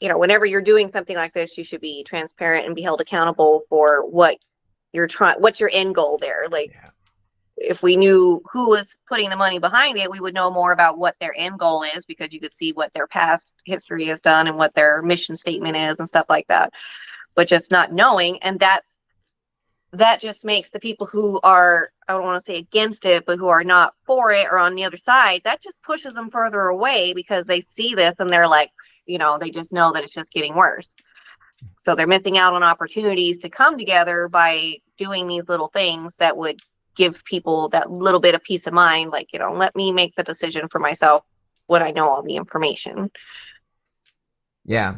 whenever you're doing something like this, you should be transparent and be held accountable for what what's your end goal there. Like, if we knew who was putting the money behind it, we would know more about what their end goal is, because you could see what their past history has done and what their mission statement is and stuff like that. But just not knowing, and that just makes the people who are, I don't want to say against it, but who are not for it or on the other side, that just pushes them further away, because they see this and they're like, they just know that it's just getting worse. So they're missing out on opportunities to come together by doing these little things that would give people that little bit of peace of mind. Like, let me make the decision for myself when I know all the information. Yeah,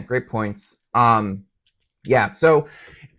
great points. So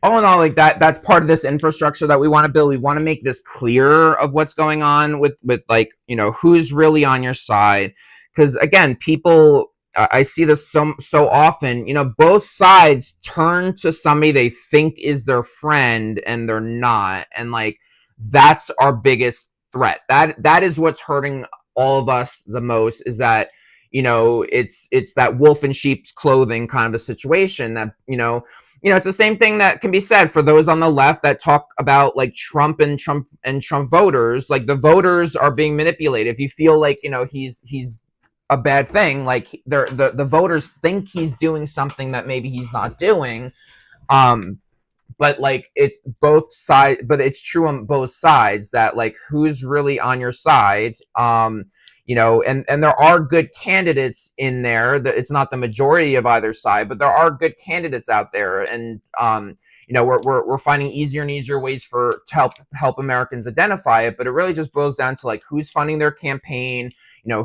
all in all, like that's part of this infrastructure that we want to build. We want to make this clear of what's going on with like, who's really on your side. Because again, people, I see this so often, both sides turn to somebody they think is their friend and they're not. And like, that's our biggest threat. That is what's hurting all of us the most, is that, it's that wolf in sheep's clothing kind of a situation that, it's the same thing that can be said for those on the left that talk about like Trump voters. Like, the voters are being manipulated. If you feel like, he's a bad thing, like the voters think he's doing something that maybe he's not doing. But like, it's both sides, but it's true on both sides that like, who's really on your side. And there are good candidates in there. It's not the majority of either side, but there are good candidates out there. And, we're finding easier and easier ways to help Americans identify it. But it really just boils down to like, who's funding their campaign,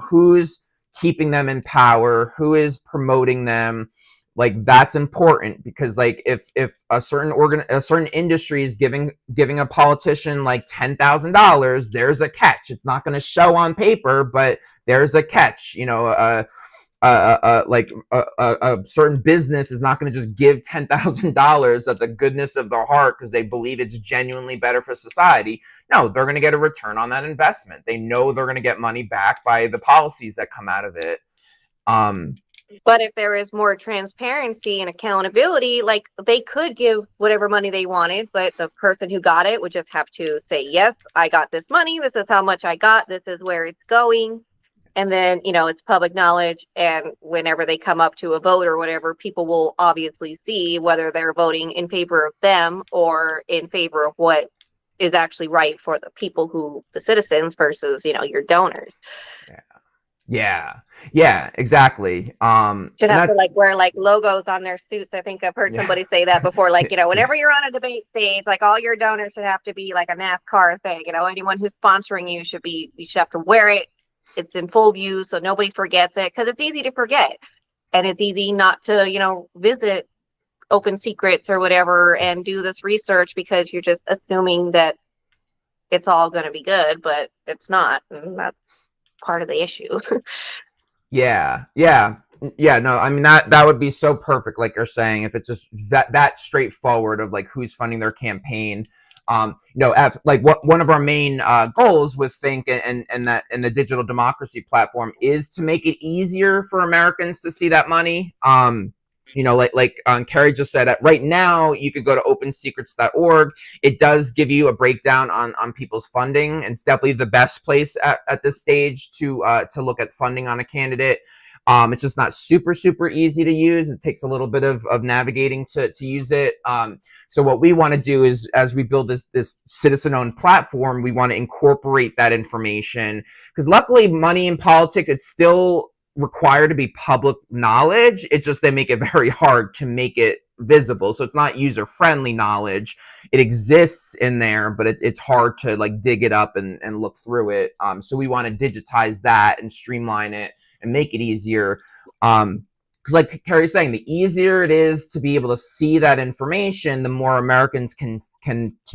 who's keeping them in power, who is promoting them. Like, that's important, because like, if a certain industry is giving a politician like $10,000, there's a catch. It's not going to show on paper, but there's a catch. A certain business is not going to just give $10,000 of the goodness of their heart because they believe it's genuinely better for society. No, they're going to get a return on that investment. They know they're going to get money back by the policies that come out of it. But if there is more transparency and accountability, like, they could give whatever money they wanted, but the person who got it would just have to say, yes, I got this money. This is how much I got. This is where it's going. And then, it's public knowledge. And whenever they come up to a vote or whatever, people will obviously see whether they're voting in favor of them or in favor of what is actually right for the people the citizens versus, your donors. Yeah, exactly. Should have to like wear like logos on their suits. I think I've heard somebody say that before. Like, whenever you're on a debate stage, like, all your donors should have to be like a NASCAR thing. Anyone who's sponsoring you should have to wear it. It's in full view so nobody forgets it, because it's easy to forget, and it's easy not to, visit open secrets or whatever and do this research, because you're just assuming that it's all going to be good, but it's not. And that's part of the issue. Yeah. No, I mean, that would be so perfect, like you're saying, if it's just that straightforward of like, who's funding their campaign. like one of our main goals with FiNC and the digital democracy platform is to make it easier for Americans to see that money. Carrie just said, right now you could go to opensecrets.org. It does give you a breakdown on people's funding. It's definitely the best place at this stage to look at funding on a candidate. It's just not super easy to use. It takes a little bit of navigating to use it. So what we want to do is, as we build this citizen-owned platform, we want to incorporate that information, because luckily money in politics, it's still required to be public knowledge. It's just they make it very hard to make it visible. So it's not user-friendly knowledge. It exists in there, but it's hard to like dig it up and look through it. So we want to digitize that and streamline it and make it easier. Because like Carrie's saying, the easier it is to be able to see that information, the more Americans can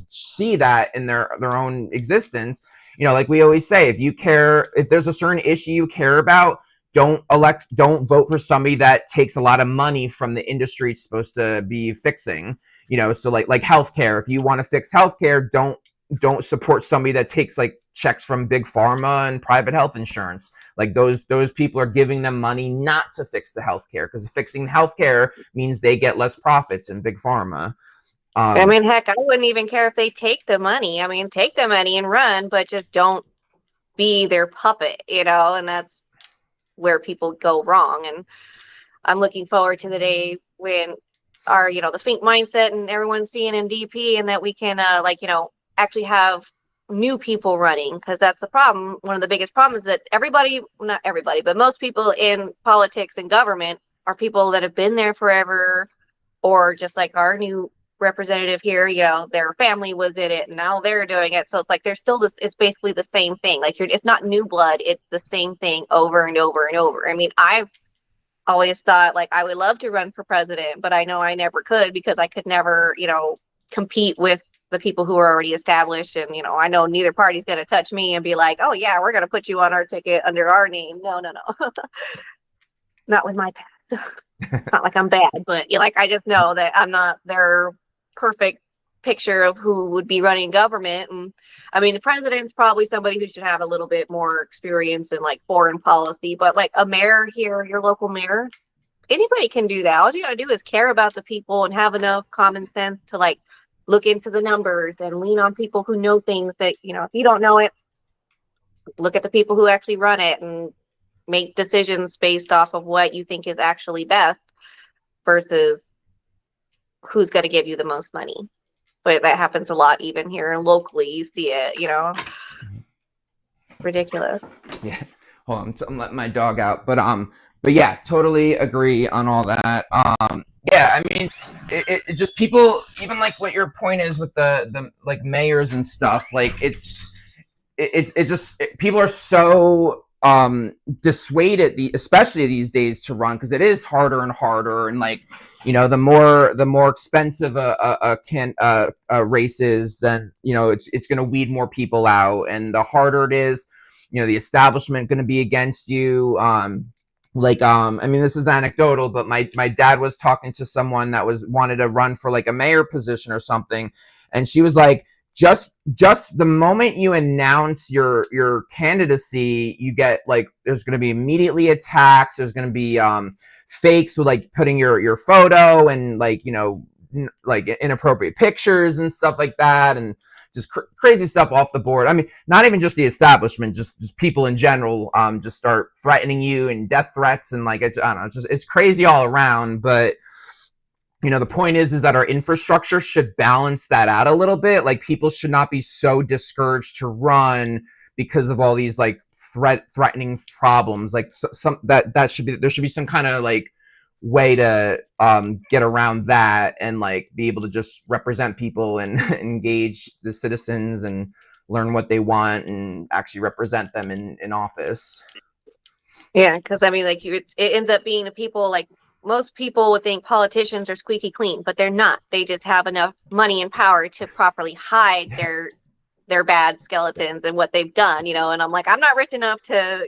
see that in their own existence. Like we always say, if there's a certain issue you care about, don't vote for somebody that takes a lot of money from the industry it's supposed to be fixing. So like healthcare, if you want to fix healthcare, don't support somebody that takes like checks from big pharma and private health insurance. Like those people are giving them money not to fix the healthcare, because fixing healthcare means they get less profits in big pharma. I mean, heck, I wouldn't even care if they take the money. I mean, take the money and run, but just don't be their puppet, and that's where people go wrong. And I'm looking forward to the day when our, the FiNC mindset and everyone's seeing in DP, and that we can, actually have new people running, because that's the problem. One of the biggest problems is that not everybody, but most people in politics and government are people that have been there forever, or just like our new representative here, their family was in it and now they're doing it. So it's like, there's still this, it's basically the same thing. Like it's not new blood. It's the same thing over and over and over. I mean, I've always thought like I would love to run for president, but I know I never could, because I could never, compete with the people who are already established. And, I know neither party's going to touch me and be like, oh yeah, we're going to put you on our ticket under our name. No. Not with my past. It's not like I'm bad, but I just know that I'm not their perfect picture of who would be running government. And I mean, the president's probably somebody who should have a little bit more experience in like foreign policy, but like a mayor here, your local mayor, anybody can do that. All you got to do is care about the people and have enough common sense to like look into the numbers and lean on people who know things that, if you don't know it, look at the people who actually run it and make decisions based off of what you think is actually best versus who's going to give you the most money. But that happens a lot even here locally. You see it, ridiculous. Yeah. Hold on, I'm letting my dog out. But yeah, totally agree on all that. Yeah, I mean, it just people, even like what your point is with the like mayors and stuff, like it's just people are so dissuaded, especially these days, to run, because it is harder and harder, and like the more expensive a race is, then it's going to weed more people out, and the harder it is, the establishment going to be against you. I mean, this is anecdotal, but my dad was talking to someone that wanted to run for like a mayor position or something, and she was like, just the moment you announce your candidacy, you get like, there's going to be immediately attacks. There's going to be fakes with like putting your photo and like like inappropriate pictures and stuff like that, and just crazy stuff off the board. I mean, not even just the establishment, just people in general, just start threatening you and death threats, and like, I don't know, it's crazy all around. But the point is that our infrastructure should balance that out a little bit. Like, people should not be so discouraged to run because of all these like threatening problems. Like there should be some kind of like way to get around that, and like be able to just represent people and engage the citizens and learn what they want and actually represent them in office. Yeah, because I mean, like it ends up being the people, like most people would think politicians are squeaky clean, but they're not. They just have enough money and power to properly hide their bad skeletons and what they've done, and I'm like, I'm not rich enough to,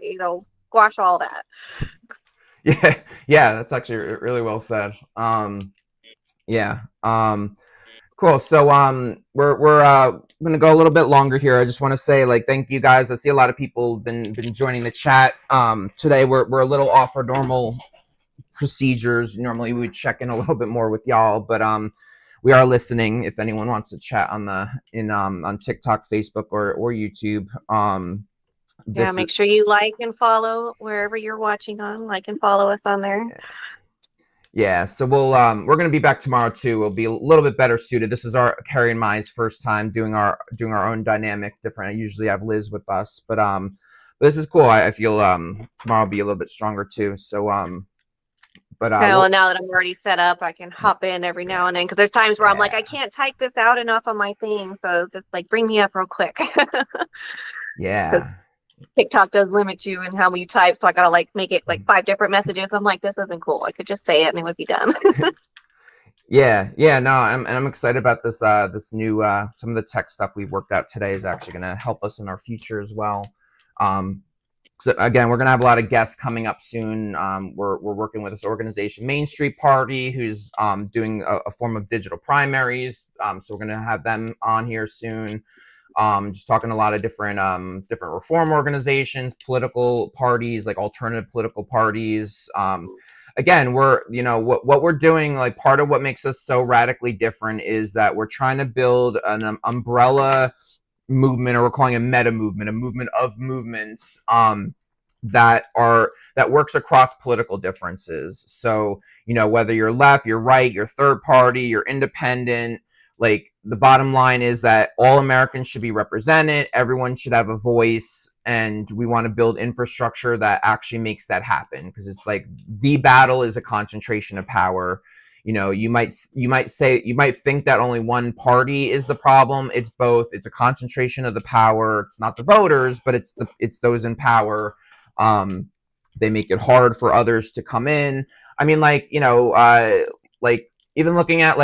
squash all that. Yeah, that's actually really well said. Yeah. Cool. So we're gonna go a little bit longer here. I just want to say like thank you guys. I see a lot of people been joining the chat. Today we're a little off our normal procedures. Normally we would check in a little bit more with y'all, but we are listening if anyone wants to chat on on TikTok, Facebook, or YouTube. Yeah, make sure you like and follow wherever you're watching on. Like and follow us on there. Yeah, so we're gonna be back tomorrow too. We'll be a little bit better suited. This is our Carrie and Mai's first time doing our own dynamic different. I usually have Liz with us, but this is cool. I feel tomorrow will be a little bit stronger too. So well, now that I'm already set up, I can hop in every now and then because there's times where I'm like, I can't type this out enough on my thing, so just like bring me up real quick. Yeah. TikTok does limit you in how many you type, so I gotta like make it like 5 different messages. I'm like, this isn't cool. I could just say it and it would be done. Yeah, no, I'm excited about this this new some of the tech stuff we've worked out today is actually going to help us in our future as well. So again, we're going to have a lot of guests coming up soon. We're working with this organization, Main Street Party, who's doing a form of digital primaries. So we're going to have them on here soon. Just talking to a lot of different reform organizations, political parties, like alternative political parties. Again, we're what we're doing, like part of what makes us so radically different is that we're trying to build an umbrella movement, or we're calling it a meta movement, a movement of movements that works across political differences. So whether you're left, you're right, you're third party, you're independent, like the bottom line is that all Americans should be represented, everyone should have a voice, and we want to build infrastructure that actually makes that happen, because it's like the battle is a concentration of power. You might think that only one party is the problem. It's both. It's a concentration of the power. It's not the voters, but it's those in power. They make it hard for others to come in. I mean, like even looking at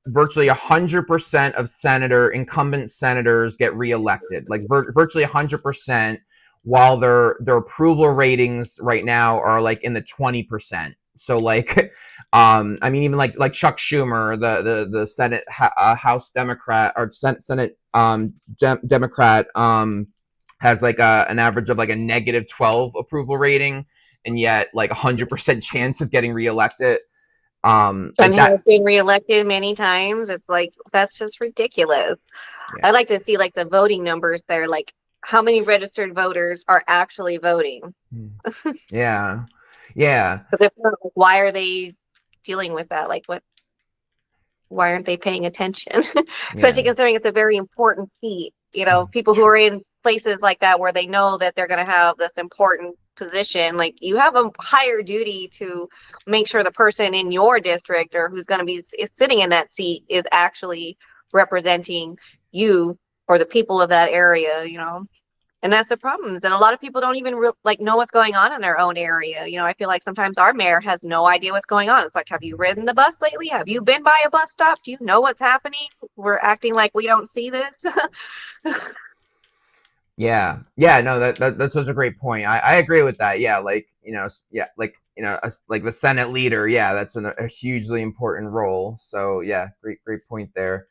virtually 100% of incumbent senators get reelected, like virtually 100%, while their approval ratings right now are like in the 20%. So like, I mean, even like Chuck Schumer, the Senate House Democrat, or Senate Democrat, has like an average of like a -12 approval rating, and yet like 100% chance of getting reelected. And has been reelected many times. It's like, that's just ridiculous. Yeah. I like to see like the voting numbers there, like how many registered voters are actually voting. Yeah. Why are they dealing with that? Like, why aren't they paying attention? Especially considering it's a very important seat. People who are in places like that where they know that they're going to have this important position, like you have a higher duty to make sure the person in your district or who's going to be sitting in that seat is actually representing you or the people of that area, and that's the problem, is that a lot of people don't even know what's going on in their own area. I feel like sometimes our mayor has no idea what's going on. It's like, have you ridden the bus lately? Have you been by a bus stop? Do you know what's happening? We're acting like we don't see this. Yeah, no, that's such a great point. I agree with that. Yeah, like the Senate leader. Yeah, that's a hugely important role. So yeah, great point there.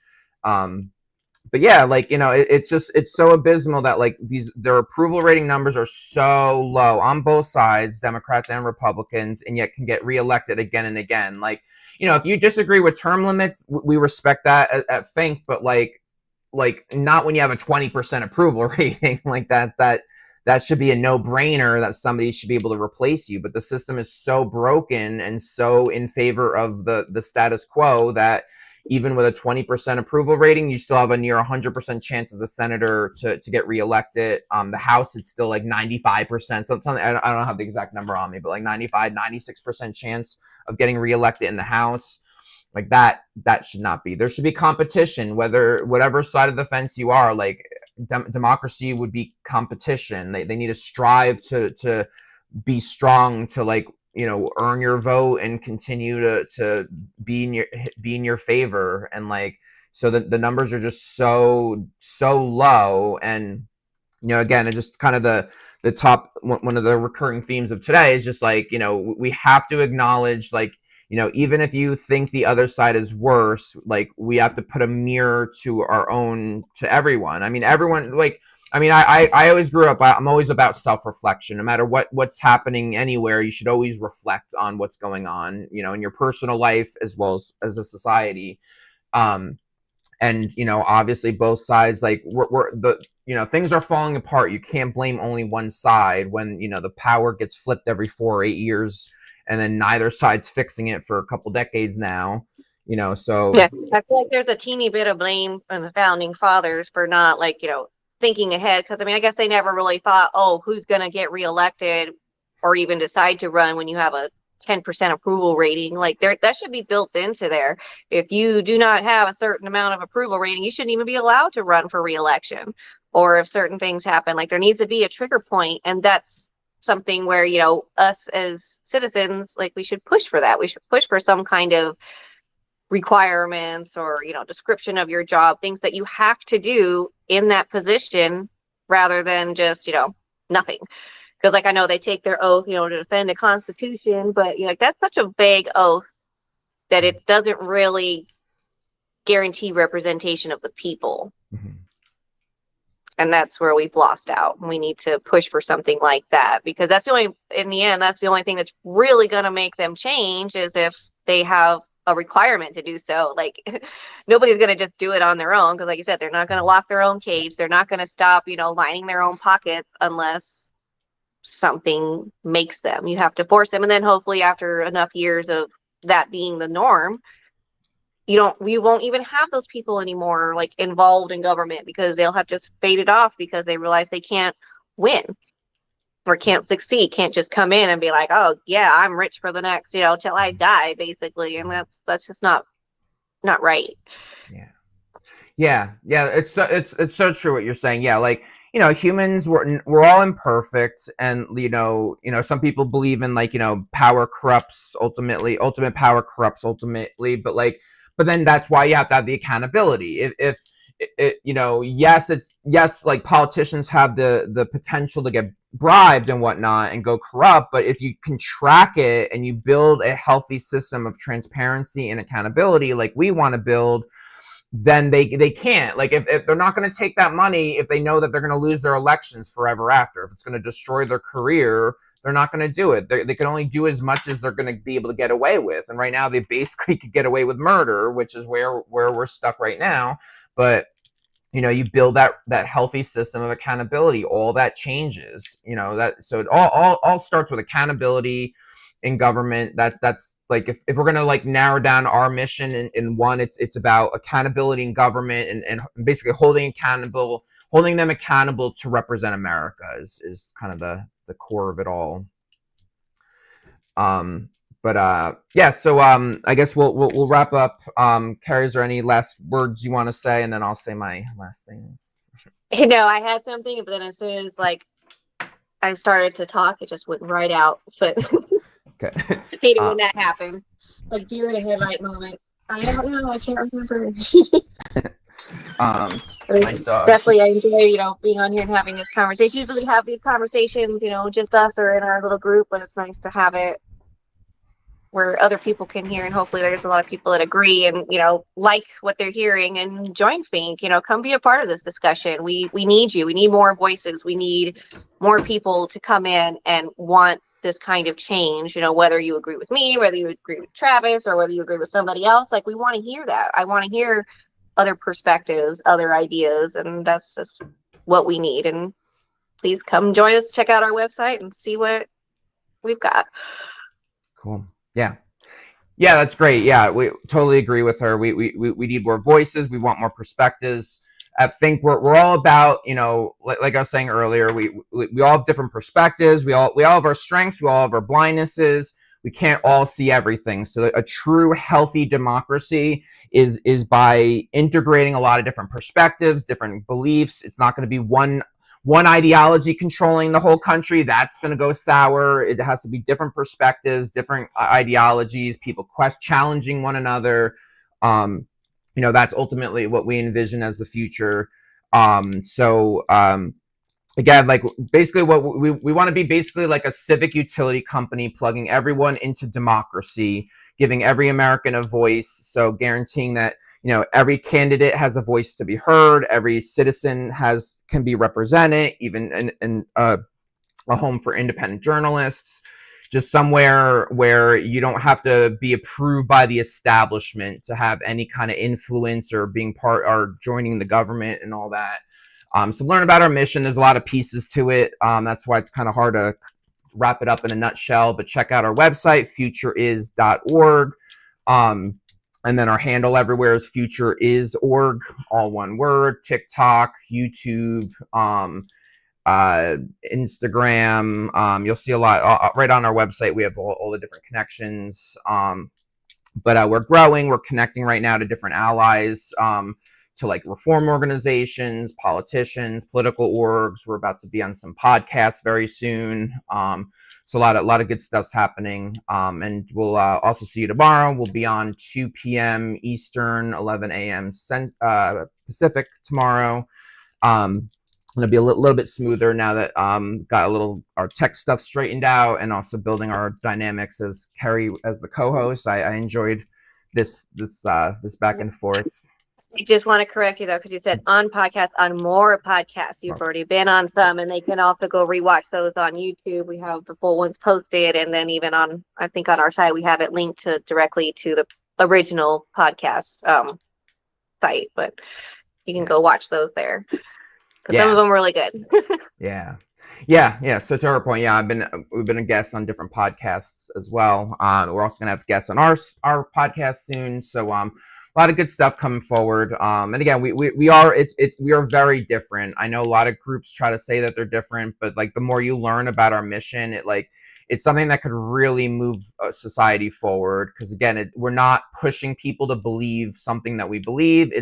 But yeah, it's so abysmal that like their approval rating numbers are so low on both sides, Democrats and Republicans, and yet can get reelected again and again. Like, if you disagree with term limits, we respect that at FiNC, but like not when you have a 20% approval rating. Like that should be a no-brainer that somebody should be able to replace you. But the system is so broken and so in favor of the status quo that even with a 20% approval rating, you still have a near 100% chance as a senator to get reelected. The House, it's still like 95%. Something, I don't have the exact number on me, but like 95, 96% chance of getting reelected in the House. Like that should not be. There should be competition, whatever side of the fence you are. Like democracy would be competition. They need to strive to be strong, to like, earn your vote and continue to be in your favor. And like, so the numbers are just so low. And again, it just kind of the top, one of the recurring themes of today is just like, we have to acknowledge, like, even if you think the other side is worse, like we have to put a mirror to our own, to everyone. I mean, everyone, like, I mean, I always grew up, I'm always about self-reflection. No matter what's happening anywhere, you should always reflect on what's going on, in your personal life as well as a society. And obviously both sides, like we're the things are falling apart. You can't blame only one side when the power gets flipped every 4 or 8 years, and then neither side's fixing it for a couple decades now. So yeah, I feel like there's a teeny bit of blame on the founding fathers for not, like, thinking ahead, because I mean, I guess they never really thought, oh, who's going to get reelected or even decide to run when you have a 10% approval rating. Like, that should be built into there. If you do not have a certain amount of approval rating, you shouldn't even be allowed to run for reelection. Or if certain things happen, like, there needs to be a trigger point, and that's something where us as citizens, like, we should push for that. We should push for some kind of requirements or description of your job, things that you have to do in that position, rather than just nothing. Because, like, I know they take their oath to defend the Constitution, but like, that's such a vague oath that it doesn't really guarantee representation of the people. Mm-hmm. And that's where we've lost out. We need to push for something like that, because that's in the end, that's the only thing that's really going to make them change, is if they have a requirement to do so. Like, nobody's going to just do it on their own, because like you said, they're not going to lock their own cage. They're not going to stop lining their own pockets unless something makes them. You have to force them, and then hopefully after enough years of that being the norm, we won't even have those people anymore, like, involved in government, because they'll have just faded off because they realize they can't win or can't succeed, can't just come in and be like, oh yeah, I'm rich for the next till I die, basically. And that's just not right. Yeah, it's so true what you're saying. Yeah, like, humans, we're all imperfect, and some people believe in, like, power corrupts ultimately, ultimate power corrupts ultimately, but then that's why you have to have the accountability. If yes, like, politicians have the potential to get bribed and whatnot and go corrupt, but if you can track it and you build a healthy system of transparency and accountability like we want to build, then they can't. Like, if they're not going to take that money, if they know that they're going to lose their elections forever after, if it's going to destroy their career, they're not going to do it. They can only do as much as they're going to be able to get away with. And right now they basically could get away with murder, which is where we're stuck right now. But you build that healthy system of accountability, all that changes. So it all starts with accountability in government. That's like, if we're gonna, like, narrow down our mission in one, it's about accountability in government, and basically holding them accountable to represent America is kind of the core of it all. Yeah, so I guess we'll wrap up. Carrie, is there any last words you want to say, and then I'll say my last things. I had something, but then as soon as, like, I started to talk, it just went right out. But okay. I hate it when that happens. Like, deer in a headlight moment. I don't know. I can't remember. Definitely, I enjoy, being on here and having this conversation. Usually we have these conversations, just us or in our little group, but it's nice to have it where other people can hear, and hopefully there's a lot of people that agree and like what they're hearing and join FiNC. Come be a part of this discussion. We need you. We need more voices. We need more people to come in and want this kind of change. Whether you agree with me, whether you agree with Travis, or whether you agree with somebody else, like, we want to hear that. I want to hear other perspectives, other ideas, and that's just what we need. And please come join us, check out our website and see what we've got. Cool. Yeah, that's great. Yeah, we totally agree with her. We need more voices. We want more perspectives. I think we're all about, like I was saying earlier, we all have different perspectives. We all have our strengths. We all have our blindnesses. We can't all see everything. So a true healthy democracy is by integrating a lot of different perspectives, different beliefs. It's not going to be one ideology controlling the whole country. That's going to go sour. It has to be different perspectives, different ideologies, people challenging one another. That's ultimately what we envision as the future. again, like basically what we want to be basically like a civic utility company, plugging everyone into democracy, giving every American a voice. So guaranteeing that, you know, every candidate has a voice to be heard, every citizen can be represented, even in a home for independent journalists, just somewhere where you don't have to be approved by the establishment to have any kind of influence or being part or joining the government and all that. So learn about our mission. There's a lot of pieces to it. That's why it's kind of hard to wrap it up in a nutshell, but check out our website, futureis.org. And then our handle everywhere is futureis.org, all one word, TikTok, YouTube, Instagram. You'll see a lot right on our website. We have all the different connections. But we're growing. We're connecting right now to different allies, to like reform organizations, politicians, political orgs. We're about to be on some podcasts very soon. So a lot of good stuff's happening. And we'll also see you tomorrow. We'll be on 2 p.m. Eastern, 11 a.m. Pacific tomorrow. It'll be a little bit smoother now that got our tech stuff straightened out, and also building our dynamics as Kerry as the co-host. I enjoyed this back and forth. I just want to correct you though, because you said on more podcasts. You've already been on some, and they can also go rewatch those on YouTube. We have the full ones posted, and then even I think on our site we have it linked directly to the original podcast site. But you can go watch those there. Some of them are really good. Yeah. So to her point, we've been a guest on different podcasts as well. We're also gonna have guests on our podcast soon. So a lot of good stuff coming forward. And again, we are very different. I know a lot of groups try to say that they're different, but like the more you learn about our mission, it's something that could really move society forward. Because again, we're not pushing people to believe something that we believe.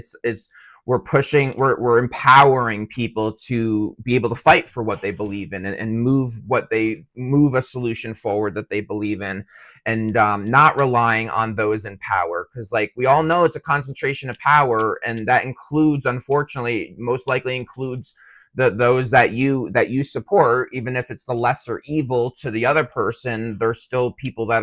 We're empowering people to be able to fight for what they believe in, and move a solution forward that they believe in, and not relying on those in power. Because like we all know, it's a concentration of power, and that includes, unfortunately, most likely includes those that you support. Even if it's the lesser evil to the other person, there's still people that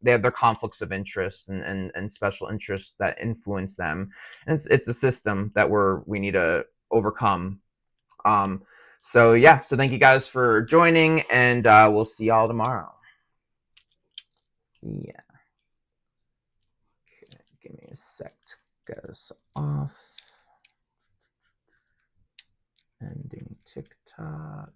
they have their conflicts of interest and special interests that influence them, and it's a system that we need to overcome. So thank you guys for joining, and we'll see y'all tomorrow. Okay, give me a sec to get us off. Ending TikTok.